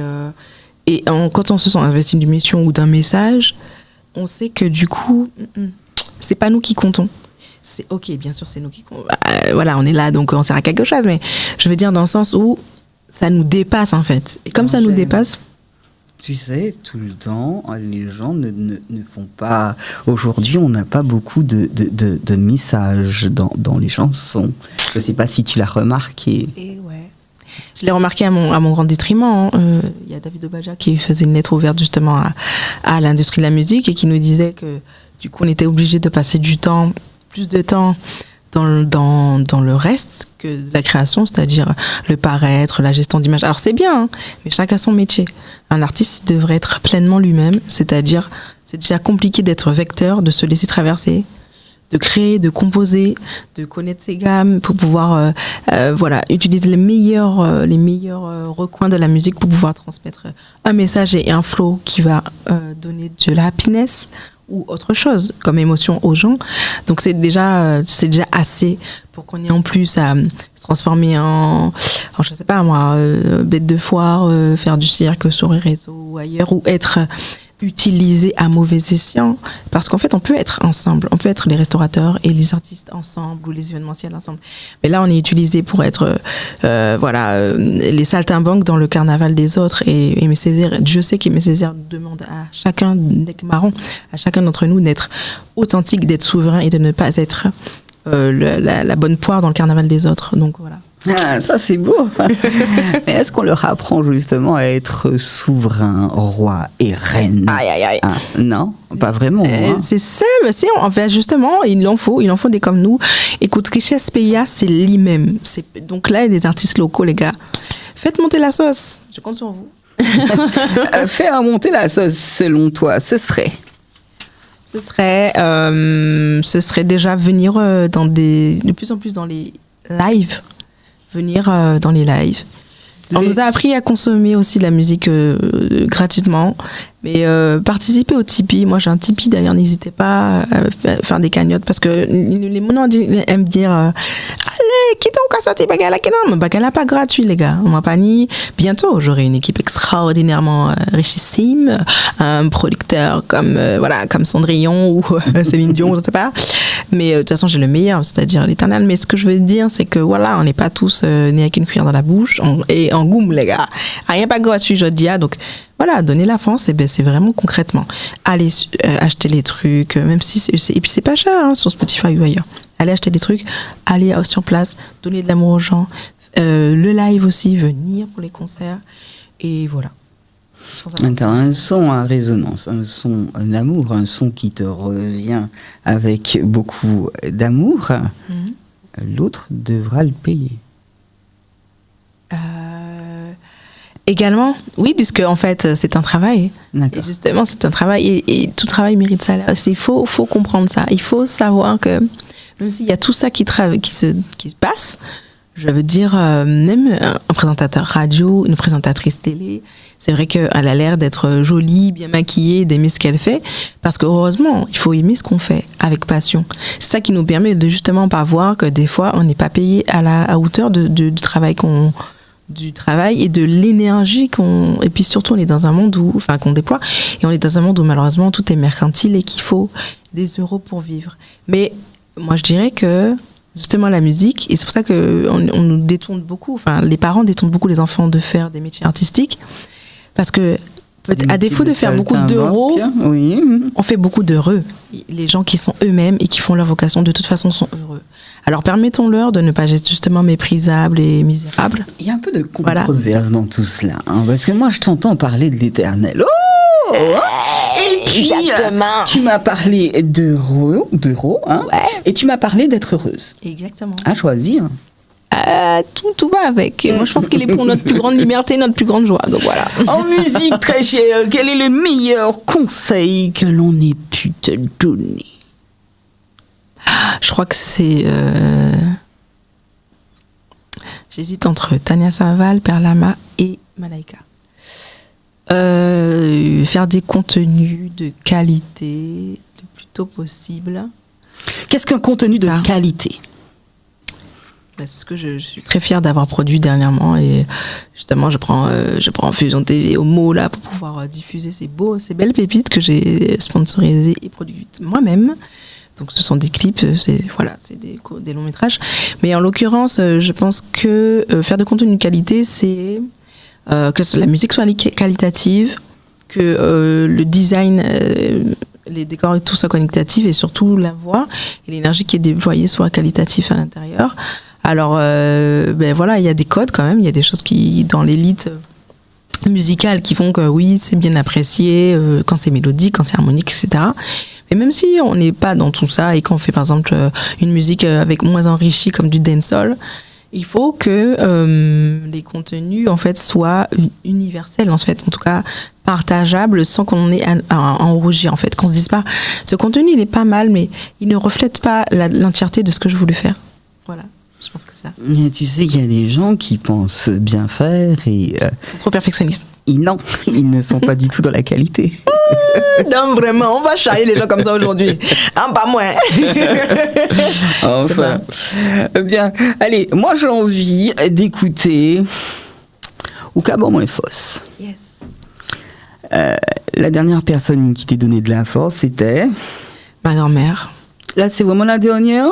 Speaker 3: quand on se sent investi d'une mission ou d'un message, on sait que du coup, c'est pas nous qui comptons. C'est ok, bien sûr, c'est nous qui comptons. Voilà, on est là, donc on sert à quelque chose. Mais je veux dire dans le sens où ça nous dépasse, en fait. Et comme ça nous dépasse...
Speaker 2: Tu sais, tout le temps, les gens ne font pas... Aujourd'hui, on n'a pas beaucoup de messages dans les chansons. Je ne sais pas si tu l'as remarqué.
Speaker 3: Et ouais. Je l'ai remarqué à mon grand détriment. Il y a David Obaja qui faisait une lettre ouverte justement à l'industrie de la musique et qui nous disait que du coup on était obligé de passer plus de temps dans le reste que la création, c'est-à-dire le paraître, la gestion d'image. Alors c'est bien, hein, mais chacun son métier. Un artiste devrait être pleinement lui-même, c'est-à-dire c'est déjà compliqué d'être vecteur, de se laisser traverser, de créer, de composer, de connaître ses gammes pour pouvoir utiliser les meilleurs recoins de la musique pour pouvoir transmettre un message et un flow qui va donner de la happiness ou autre chose comme émotion aux gens. Donc c'est déjà assez pour qu'on ait en plus à se transformer en je sais pas moi, bête de foire, faire du cirque sur les réseaux ou ailleurs, ou être utilisé à mauvais escient, parce qu'en fait on peut être ensemble, on peut être les restaurateurs et les artistes ensemble ou les événementiels ensemble, mais là on est utilisé pour être les saltimbanques dans le carnaval des autres. Et Aimé Césaire, Dieu sait qu'Aimé Césaire demande à chacun à chacun d'entre nous d'être authentique, d'être souverain et de ne pas être la bonne poire dans le carnaval des autres. Donc voilà.
Speaker 2: Ah, ça c'est beau. Mais est-ce qu'on leur apprend justement à être souverain, roi et reine?
Speaker 3: Aïe, aïe, aïe.
Speaker 2: Ah, non, pas vraiment. Hein.
Speaker 3: C'est ça, mais si, en fait, justement, il en faut des comme nous. Écoute, Richesse PIA, c'est lui-même. Donc là, il y a des artistes locaux, les gars. Faites monter la sauce. Je compte sur vous.
Speaker 2: Faire monter la sauce, selon toi, ce serait
Speaker 3: déjà venir de plus en plus dans les lives. Dans les lives. On nous a appris à consommer aussi de la musique gratuitement, mais participer au Tipeee. Moi j'ai un Tipeee d'ailleurs, n'hésitez pas à faire des cagnottes, parce que les monos aiment dire allez, quitte au cassati bagala kenan, bagala pas gratuit les gars. On m'a pas ni. Bientôt j'aurai une équipe extraordinairement richissime, un producteur comme Cendrillon ou Céline Dion, je sais pas. Mais de toute façon j'ai le meilleur, c'est-à-dire l'Éternel. Mais ce que je veux dire, c'est que voilà, on n'est pas tous nés avec une cuillère dans la bouche et en goum les gars. Rien pas gratuit, je dis. Donc voilà, donner la France, et ben c'est vraiment concrètement. Allez acheter les trucs, même si et puis c'est pas cher hein, sur Spotify ou ailleurs. Allez acheter des trucs, aller sur place, donner de l'amour aux gens, le live aussi, venir pour les concerts, et voilà.
Speaker 2: T'as un son à résonance, un son d'amour, un son qui te revient avec beaucoup d'amour. L'autre devra le payer.
Speaker 3: Également, oui, puisque en fait, c'est un travail.
Speaker 2: D'accord.
Speaker 3: Et justement, c'est un travail et tout travail mérite salaire. Il faut comprendre ça. Il faut savoir que même s'il y a tout ça qui se passe, je veux dire, même un présentateur radio, une présentatrice télé, c'est vrai qu'elle a l'air d'être jolie, bien maquillée, d'aimer ce qu'elle fait. Parce que heureusement, il faut aimer ce qu'on fait avec passion. C'est ça qui nous permet de justement pas voir que des fois, on n'est pas payé à hauteur du travail et de l'énergie et puis surtout on est dans un monde qu'on déploie et on est dans un monde où malheureusement tout est mercantile et qu'il faut des euros pour vivre. Mais moi je dirais que justement la musique, et c'est pour ça que on nous détourne beaucoup, les parents détournent beaucoup les enfants de faire des métiers artistiques parce que à défaut de faire beaucoup d'euros,
Speaker 2: oui.
Speaker 3: On fait beaucoup d'heureux. Les gens qui sont eux-mêmes et qui font leur vocation de toute façon sont heureux. Alors permettons-leur de ne pas être justement méprisables et misérables.
Speaker 2: Il y a un peu de controverse dans tout cela, parce que moi je t'entends parler de l'Éternel. Oh et puis tu m'as parlé d'euros, et tu m'as parlé d'être heureuse.
Speaker 3: Exactement.
Speaker 2: À choisir.
Speaker 3: Tout va avec. Moi, je pense qu'il est pour notre plus grande liberté, notre plus grande joie. Donc voilà.
Speaker 2: En musique, très chère, quel est le meilleur conseil que l'on ait pu te donner?
Speaker 3: Je crois que c'est... J'hésite entre Tania Saval, Perlama et Malaika. Faire des contenus de qualité le plus tôt possible.
Speaker 2: Qu'est-ce qu'un contenu de qualité?
Speaker 3: C'est ce que je suis très fière d'avoir produit dernièrement et justement je prends Fusion TV au mot là pour pouvoir diffuser ces belles pépites que j'ai sponsorisées et produites moi-même. Donc ce sont des clips, c'est des longs métrages. Mais en l'occurrence, je pense que faire de contenu de qualité, c'est que la musique soit qualitative, que le design, les décors et tout soit qualitatif et surtout la voix et l'énergie qui est déployée soit qualitative à l'intérieur. Alors, il y a des codes quand même, il y a des choses qui, dans l'élite musicale, qui font que oui, c'est bien apprécié quand c'est mélodique, quand c'est harmonique, etc. Mais même si on n'est pas dans tout ça et qu'on fait par exemple une musique avec moins enrichie comme du dancehall, il faut que les contenus en fait soient universels en tout cas partageables sans qu'on ait à en rougir en fait, qu'on se dise pas ce contenu il est pas mal mais il ne reflète pas l'entièreté de ce que je voulais faire. Voilà. Je pense que c'est ça.
Speaker 2: Et tu sais qu'il y a des gens qui pensent bien faire et...
Speaker 3: c'est trop perfectionniste.
Speaker 2: Non, ils ne sont pas du tout dans la qualité.
Speaker 3: Non, vraiment, on va charrier les gens comme ça aujourd'hui. Pas moi.
Speaker 2: Enfin. Bien, allez, moi j'ai envie d'écouter Oukabon moins Foss.
Speaker 3: Yes.
Speaker 2: La dernière personne qui t'a donné de la force, c'était...
Speaker 3: Ma grand-mère.
Speaker 2: Là, c'est vraiment la dernière?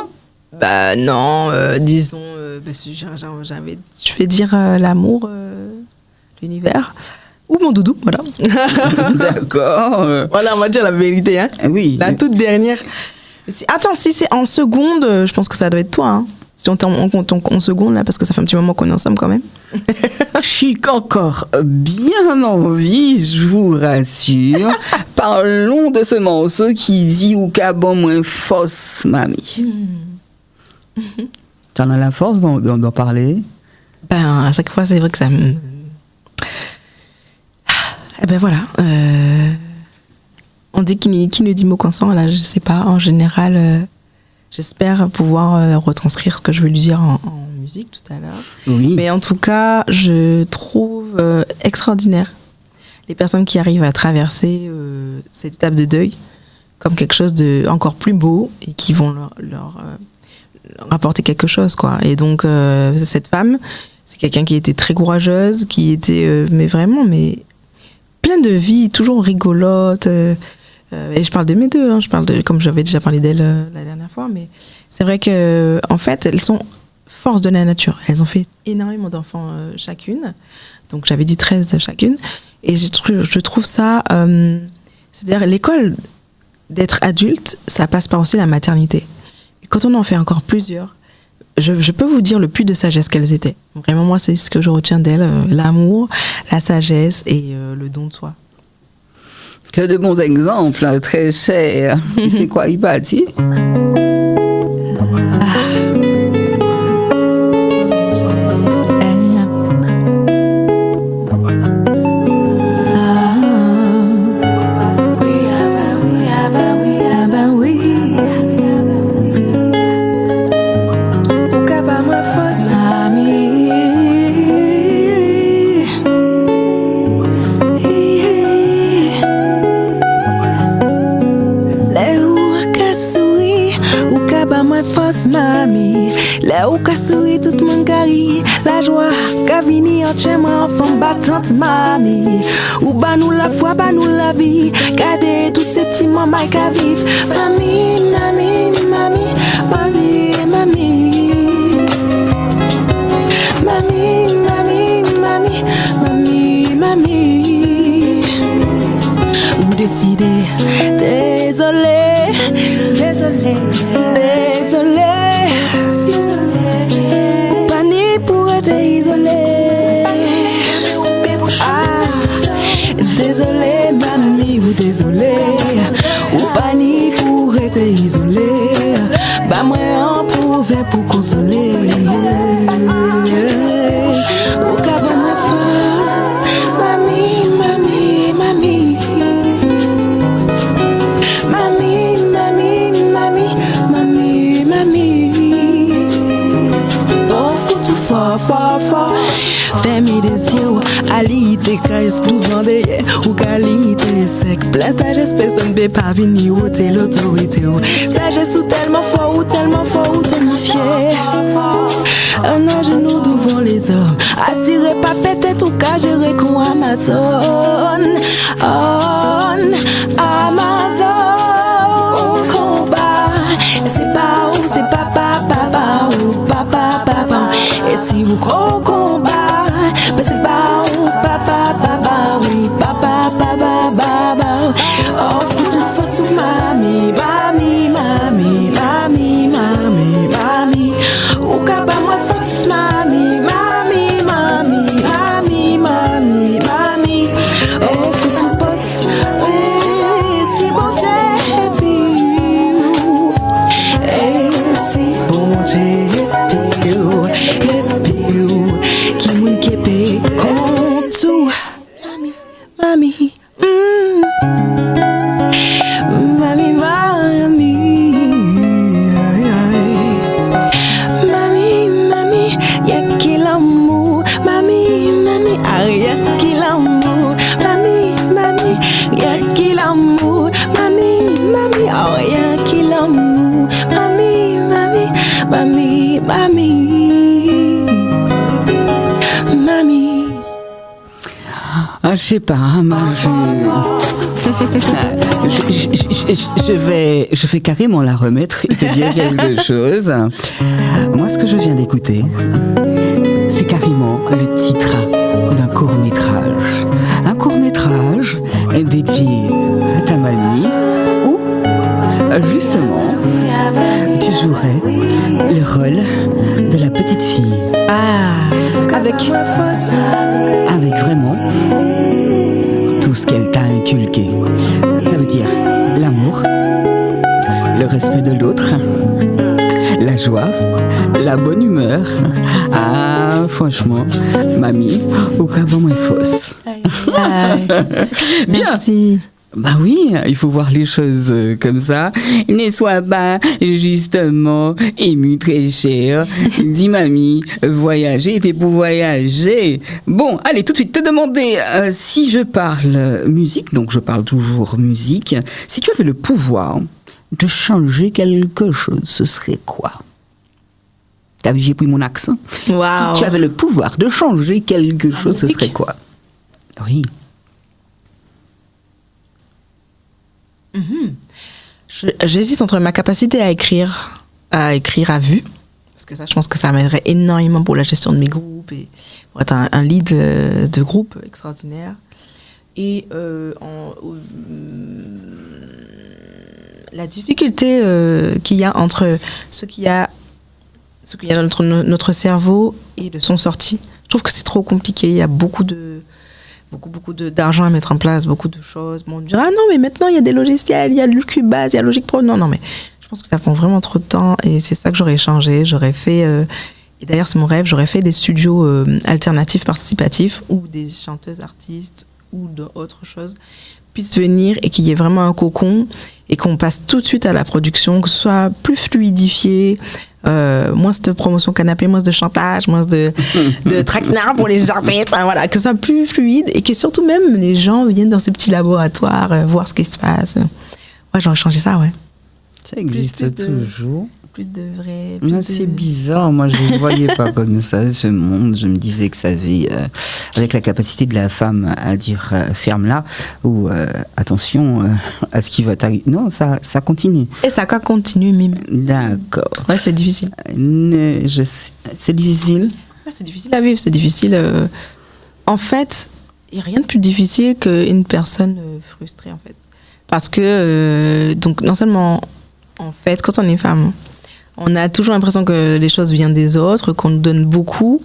Speaker 3: Non, disons, je vais dire l'amour, l'univers, ou mon doudou, voilà.
Speaker 2: D'accord.
Speaker 3: Voilà, on va dire la vérité, hein.
Speaker 2: Oui.
Speaker 3: La toute dernière. Attends, si c'est en seconde, je pense que ça doit être toi, hein. Si on compte en seconde, là, parce que ça fait un petit moment qu'on est ensemble quand même.
Speaker 2: Je suis encore bien en vie, je vous rassure. Parlons de ce morceau qui dit Oukabon moins Foss, mamie. Tu en as la force d'en parler?
Speaker 3: À chaque fois, c'est vrai que ça me... voilà. On dit qui ne dit mot consent, là, je sais pas. En général, j'espère pouvoir retranscrire ce que je veux lui dire en musique tout à l'heure.
Speaker 2: Oui.
Speaker 3: Mais en tout cas, je trouve extraordinaire les personnes qui arrivent à traverser cette étape de deuil comme quelque chose de encore plus beau et qui vont leur apporter quelque chose, quoi. Et donc cette femme, c'est quelqu'un qui était très courageuse, qui était mais plein de vie, toujours rigolote, et je parle de mes deux, hein, comme j'avais déjà parlé d'elle la dernière fois, mais c'est vrai que en fait elles sont force de la nature, elles ont fait énormément d'enfants chacune, donc j'avais dit 13 chacune, et je trouve ça c'est-à-dire l'école d'être adulte, ça passe par aussi la maternité. Quand on en fait encore plusieurs, je peux vous dire le puits de sagesse qu'elles étaient. Vraiment, moi, c'est ce que je retiens d'elles, l'amour, la sagesse et le don de soi.
Speaker 2: Que de bons exemples, hein, très cher. Tu sais quoi, Ibati?
Speaker 3: force, mamie. Là où qu'a souri, tout le monde ri. La joie qu'a vini en chez moi, enfant battante, mamie. Ou bah nous la foi, bah nous la vie. Gardez tous ces petits mamans qui vivent. Mamie, mamie, mamie, mamie, mamie. Mamie, mamie, mamie, mamie, mamie. Ou décider, désolé, désolé, désolé, ou pas ni pour être isolé. Ah, désolé, mamie, ou désolé, ou pas ni pour être isolé. Bah moi on pouvait pour consoler. Ou qu'à ma face, mamie, mamie, mamie. Mamie, mamie, mamie, mamie, mamie. On fout tout fort, fort, fort. Fais-moi des yeux,alité, caisse, tout vendé, ou qualité sec. Plein sagesse, personne ne peut pas venir ôter l'autorité. Sagesse ou tellement fort, ou tellement fort, ou tellement fier. Un an genou devant les hommes. Assuré pas peut-être ou qu'à gérer qu'on Amazon. On Amazon combat. C'est pas où, c'est papa, papa ou papa, papa. Et si vous combat, ben c'est pas où, papa, papa, oui, papa, papa, papa. Oh, faut tout faut sous mamie, mamie, mamie, mamie, mamie, mamie. Ou kaba moi fausse mamie, mamie, mamie, mamie, mamie, mamie. Oh, faut tout boss, oui, si bon Dieu, et si bon Dieu, qui moun kepe kontou, mamie, mamie, mamie, mamie, mamie, mamie, y'a qui l'amour, mamie, mamie, y'a qui l'amour, mamie, mamie, y'a qui l'amour, mamie, mamie, y'a qui l'amour, mamie, mamie, mamie, mamie, mamie.
Speaker 2: Ah, je sais pas, hein, moi, je vais carrément la remettre et te dire quelque chose. Moi, ce que je viens d'écouter, c'est carrément le titre d'un court-métrage. Un court-métrage dédié à ta mamie où, justement, tu jouerais le rôle de la petite fille. Avec vraiment tout ce qu'elle t'a inculqué. Ça veut dire l'amour, le respect de l'autre, la joie, la bonne humeur. Ah, franchement, mamie, au cas où moi fausse.
Speaker 3: Merci.
Speaker 2: Bah oui, il faut voir les choses comme ça. Ne sois pas justement ému très cher. Dis mamie, voyager, t'es pour voyager. Bon, allez, tout de suite, te demander si je parle musique, donc je parle toujours musique, si tu avais le pouvoir de changer quelque chose, ce serait quoi? T'as vu, j'ai pris mon accent.
Speaker 3: Wow.
Speaker 2: Si tu avais le pouvoir de changer quelque chose, ce serait quoi? Oui.
Speaker 3: J'hésite entre ma capacité à écrire à vue, parce que ça, je pense que ça m'aiderait énormément pour la gestion de mes groupes et pour être un lead de groupe extraordinaire. Et la difficulté qu'il y a entre ce qu'il y a dans notre cerveau et de son sorti, je trouve que c'est trop compliqué. Il y a beaucoup d'argent à mettre en place, beaucoup de choses. Bon, on dira, ah non, mais maintenant, il y a des logiciels, il y a le Cubase, il y a Logic Pro. Non, mais je pense que ça prend vraiment trop de temps et c'est ça que j'aurais changé. J'aurais fait, et d'ailleurs, c'est mon rêve, j'aurais fait des studios alternatifs, participatifs, où des chanteuses, artistes ou d'autres choses puissent venir et qu'il y ait vraiment un cocon et qu'on passe tout de suite à la production, que ce soit plus fluidifié, moins de promotion canapé, moins de chantage, moins de traquenard pour les artistes, voilà, que ce soit plus fluide et que surtout même les gens viennent dans ces petits laboratoires voir ce qui se passe. Ouais, j'aurais changé ça, ouais.
Speaker 2: Ça existe toujours.
Speaker 3: plus de vrai.
Speaker 2: C'est bizarre, moi je ne voyais pas comme ça ce monde. Je me disais que ça avait, avec la capacité de la femme à dire ferme là ou attention à ce qui va t'arriver. Non, ça continue.
Speaker 3: Et ça continue, Mime.
Speaker 2: D'accord.
Speaker 3: Ouais, c'est difficile.
Speaker 2: C'est difficile.
Speaker 3: Ouais, c'est difficile à vivre, c'est difficile. En fait, il n'y a rien de plus difficile qu'une personne frustrée, en fait. Parce que, donc, non seulement, en fait, quand on est femme, on a toujours l'impression que les choses viennent des autres, qu'on nous donne beaucoup,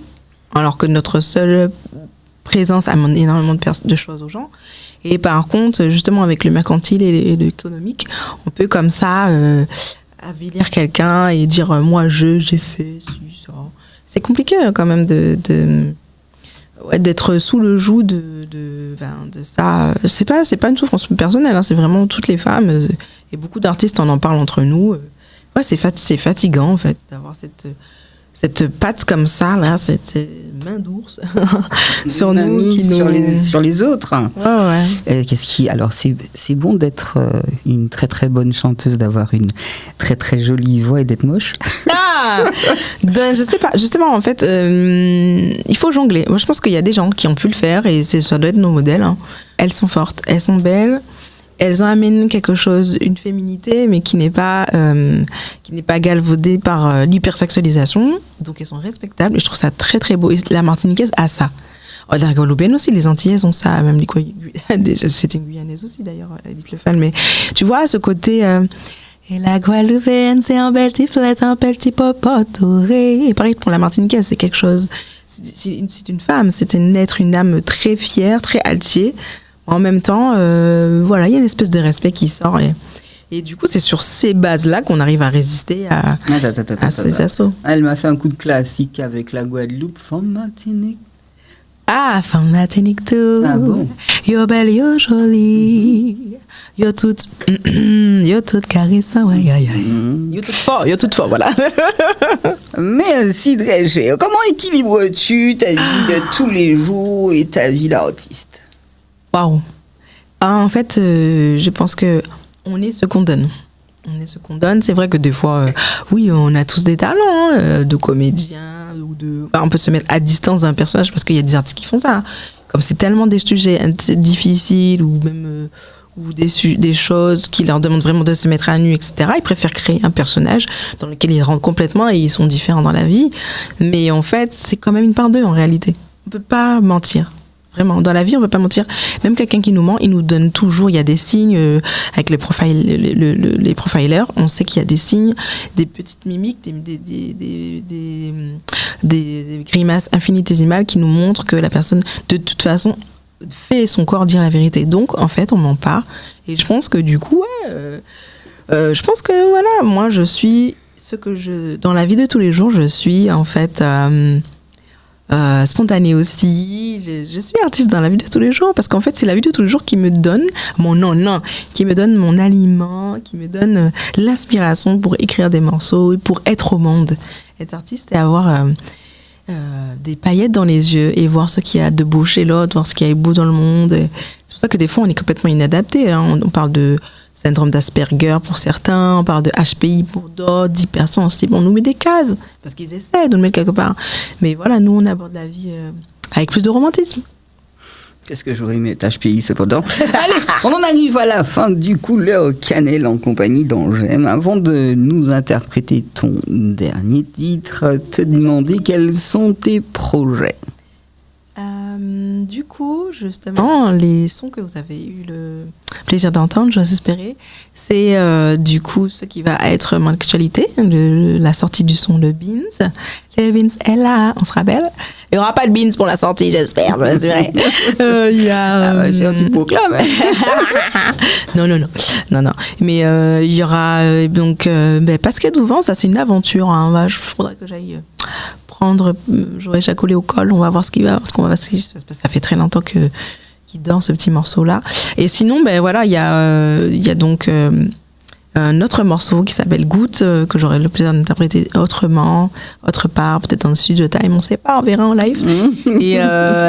Speaker 3: alors que notre seule présence amène énormément de choses aux gens. Et par contre, justement, avec le mercantile et l'économique, on peut comme ça avilir quelqu'un et dire « moi, j'ai fait ci, ça ». C'est compliqué quand même d'être sous le joug de ça. C'est pas une souffrance personnelle, hein, c'est vraiment toutes les femmes. Et beaucoup d'artistes en parlent entre nous. Ouais, c'est fatigant, en fait, d'avoir cette patte comme ça, là, cette main d'ours sur nous.
Speaker 2: Sur les autres.
Speaker 3: Ouais.
Speaker 2: Alors, c'est bon d'être une très très bonne chanteuse, d'avoir une très très jolie voix et d'être moche.
Speaker 3: Je sais pas. Justement, en fait, il faut jongler. Moi, je pense qu'il y a des gens qui ont pu le faire et ça doit être nos modèles. Hein. Elles sont fortes, elles sont belles. Elles ont amené quelque chose, une féminité, mais qui n'est pas galvaudée par l'hypersexualisation. Donc elles sont respectables. Et je trouve ça très très beau. Et la Martiniquaise a ça. La Guadeloupéenne aussi, les Antillaises ont ça. Même c'était une Guyanaise aussi d'ailleurs, Edith Lefal. Mais tu vois ce côté. Et la Guadeloupéenne, c'est un bel petit flèche, un bel petit popotoré. Et pareil pour la Martiniquaise, c'est quelque chose. C'est une femme, c'est une âme très fière, très altier. En même temps, voilà, il y a une espèce de respect qui sort. Et du coup, c'est sur ces bases-là qu'on arrive à résister à ces assauts.
Speaker 2: Elle m'a fait un coup de classique avec la Guadeloupe, Femme Martinique.
Speaker 3: Ah, Femme Martinique tout.
Speaker 2: Ah bon?
Speaker 3: Yo belle, yo jolie. Yo toute caressante. Yo toute fort, voilà.
Speaker 2: Mais Sidré, comment équilibres-tu ta vie de tous les jours et ta vie d'artiste?
Speaker 3: Waouh. En fait, je pense que on est ce qu'on donne. On est ce qu'on donne. C'est vrai que des fois, oui, on a tous des talents de comédien ou on peut se mettre à distance d'un personnage parce qu'il y a des artistes qui font ça. Comme c'est tellement des sujets difficiles ou même ou des choses qui leur demandent vraiment de se mettre à nu, etc. Ils préfèrent créer un personnage dans lequel ils rentrent complètement et ils sont différents dans la vie. Mais en fait, c'est quand même une part d'eux en réalité. On peut pas mentir. Vraiment, dans la vie, on ne peut pas mentir. Même quelqu'un qui nous ment, il nous donne toujours, il y a des signes, avec les profilers, on sait qu'il y a des signes, des petites mimiques, des grimaces infinitésimales qui nous montrent que la personne, de toute façon, fait son corps dire la vérité. Donc, en fait, on ne ment pas. Et je pense que du coup, je pense que, voilà, moi, je suis dans la vie de tous les jours, je suis, en fait... spontanée aussi. Je suis artiste dans la vie de tous les jours parce qu'en fait c'est la vie de tous les jours qui me donne qui me donne mon aliment, qui me donne l'inspiration pour écrire des morceaux et pour être au monde. Être artiste et avoir des paillettes dans les yeux et voir ce qu'il y a de beau chez l'autre, voir ce qu'il y a de beau dans le monde. Et c'est pour ça que des fois on est complètement inadapté, hein. On parle de syndrome d'Asperger pour certains, on parle de HPI pour d'autres, d'hypersensibles. On nous met des cases parce qu'ils essaient de nous mettre quelque part. Mais voilà, nous, on aborde la vie avec plus de romantisme.
Speaker 2: Qu'est-ce que j'aurais aimé être HPI cependant. Allez, on en arrive à la fin du Couleur Cannelle en compagnie d'Angèle. Avant de nous interpréter ton dernier titre, te demander quels sont tes projets.
Speaker 3: Du coup, justement, les sons que vous avez eu le plaisir d'entendre, j'ose espérer, c'est du coup ce qui va être mon actualité, la sortie du son Le Beans. Le Beans est là, on se rappelle. Il n'y aura pas de Beans pour la sortie, j'espère, c'est vrai.
Speaker 2: C'est un petit proclame.
Speaker 3: Non. Mais il y aura donc Basket ou Vent, ça c'est une aventure. Hein. Il faudrait que j'aille j'aurais éjaculé au col, on va voir ce qu'on va parce que ça fait très longtemps qu'il dort ce petit morceau là. Et sinon voilà, il y a donc un autre morceau qui s'appelle Goutte que j'aurai le plaisir d'interpréter autre part, peut-être dans le sud de Time, on sait pas, on verra en live. Et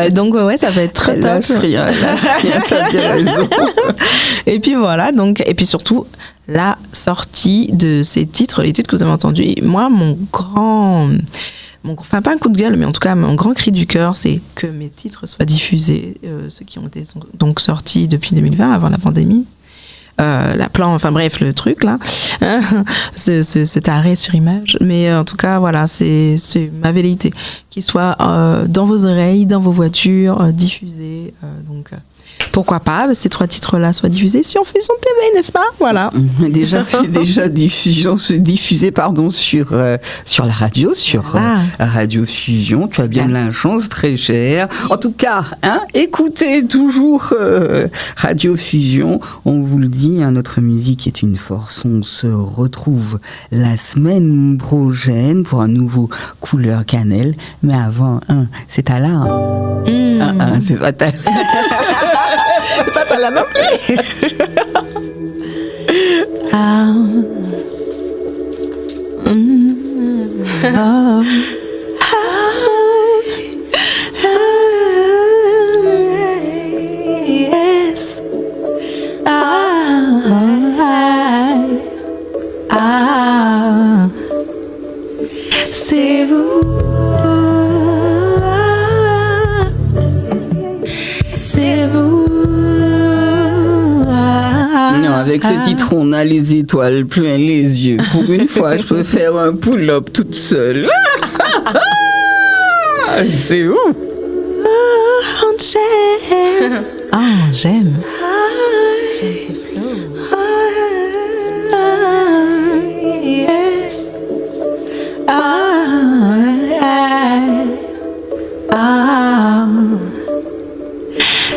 Speaker 3: donc ouais, ça va être très top.
Speaker 2: T'as bien raison.
Speaker 3: Et puis voilà, donc et puis surtout la sortie de ces titres, les titres que vous avez entendus. Et moi, enfin pas un coup de gueule, mais en tout cas mon grand cri du cœur, c'est que mes titres soient diffusés, ceux qui ont été donc sortis depuis 2020, avant la pandémie. Enfin bref, le truc là, cet arrêt sur image. Mais en tout cas, voilà, c'est ma velléité, qu'il soit dans vos oreilles, dans vos voitures, diffusé. Donc pourquoi pas ces 3 titres-là soient diffusés sur Fusion TV, n'est-ce pas? Voilà.
Speaker 2: Déjà diffusé sur la radio, sur Radio Fusion. Tu as bien la chance, très cher. En tout cas, écoutez toujours Radio Fusion. On vous le dit, notre musique est une force. On se retrouve la semaine prochaine pour un nouveau Couleur Cannelle. Mais avant, c'est à là. C'est pas ta
Speaker 3: c'est pas ta là non plus.
Speaker 4: Yes. C'est vous. C'est vous.
Speaker 2: Non, avec ce titre, on a les étoiles plein les yeux. Pour une fois, je peux faire un pull-up toute seule. C'est où?
Speaker 4: J'aime.
Speaker 3: J'aime ce flow.
Speaker 4: Yes.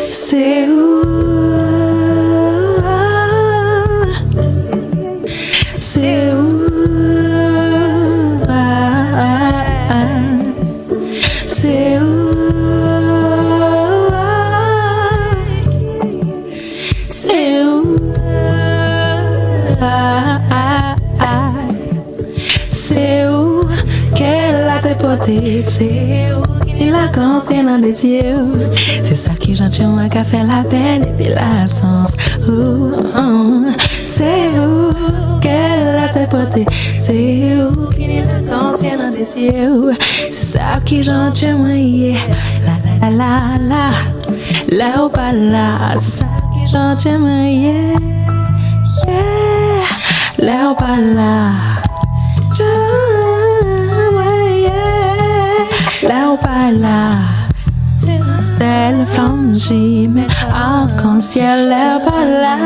Speaker 4: C'est où? C'est où? C'est où? C'est où? C'est où qu'elle a déporté? C'est où qu'il a conscient dans des yeux? C'est ça qui gentil moi qui a fait la peine et puis l'absence. C'est où qu'elle a déporté? C'est où qu'il a conscient dans des yeux? C'est ça qui gentil moi la la la la la ou pas là. C'est ça qui gentil moi la ou pas là. Là ou pas là, c'est le flamme mais arc-en-ciel, là ou pas là.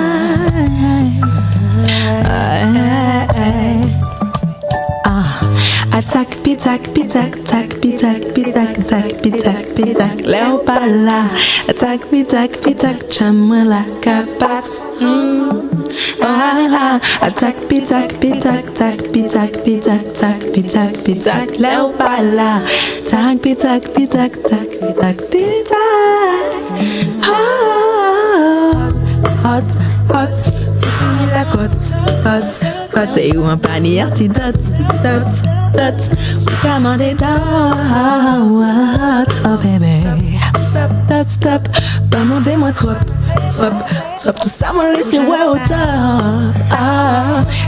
Speaker 4: Attaque, pitac, pitac, tac, pitac, pitac, tac, pitac, pitac, là ou pas là. Attaque, pitac, pitac, chame la capate. Attaque, pitac, pitac, tac, pitac, pitac, tac, pitac, pitac, là ou pas là. Tac, pitac, pitac, tac, pitac, pitac. Hot, hot, faut-il la côte, côte, et où un panier antidote, dot, vraiment des what, oh bébé. Stop, pas demandez-moi trop, tout ça m'a laissé ouais au top.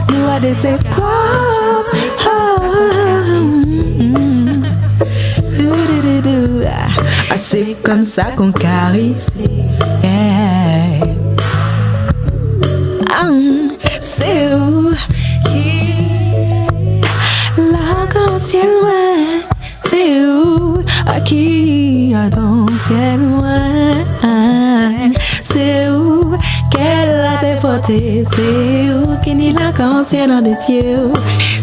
Speaker 4: Nous à des épaules. C'est comme ça qu'on caresse. C'est où qui l'arc-en-ciel loin? C'est où qui a dans le ciel loin? C'est où qu'elle a déporté? C'est où qui n'y l'arc-en-ciel dans des yeux?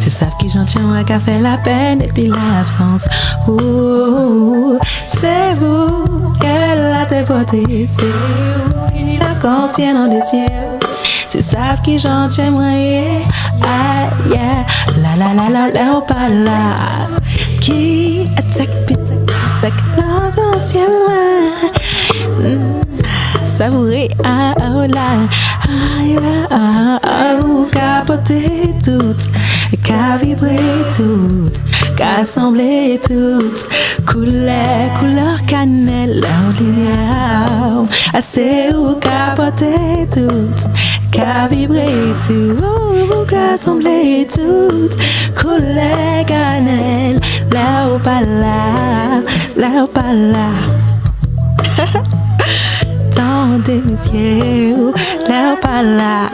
Speaker 4: C'est ça qui j'entends moi qui a fait la peine et puis l'absence. C'est vous qu'elle a déporté. C'est où qui n'y l'arc-en-ciel dans des yeux? C'est ça qui j'entends moi la la la la la pas là. Qui attaque l'anciennement. Savourer oh là ou capoter tout, qu'à vibrer tout,
Speaker 3: qu'assembler toutes couleur cannelle, assez ou capoter toutes, qu'à vibrer tout, qu'assembler toutes couleur cannelle, là ou pas là, là ou pas là. Dans des yeux, là ou pas là.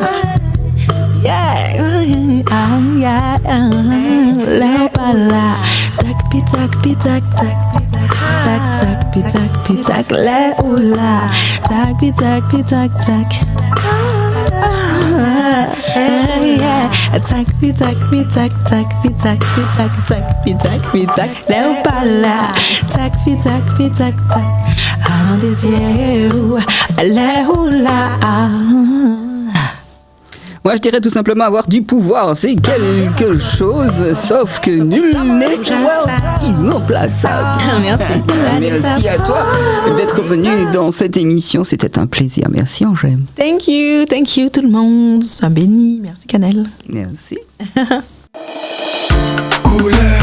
Speaker 3: Yeah, yeah, là ou pas là. Tac, pitac, pitac, tac, tac, tac, pitac, pitac, là ou là. Tac, pitac, pitac, tac. Tac, pitac, pitac, tac, pitac, pitac, tac, pitac, pitac, là ou pas là. Tac, pitac, pitac, tac. Dans des yeux, là ou là.
Speaker 2: Moi, je dirais tout simplement avoir du pouvoir, c'est quelque chose, sauf que nul n'est irremplaçable.
Speaker 3: Merci.
Speaker 2: Merci à toi d'être venu dans cette émission, c'était un plaisir. Merci Angèle.
Speaker 3: Thank you tout le monde. Sois béni. Merci Canel.
Speaker 2: Merci.
Speaker 1: Couleur.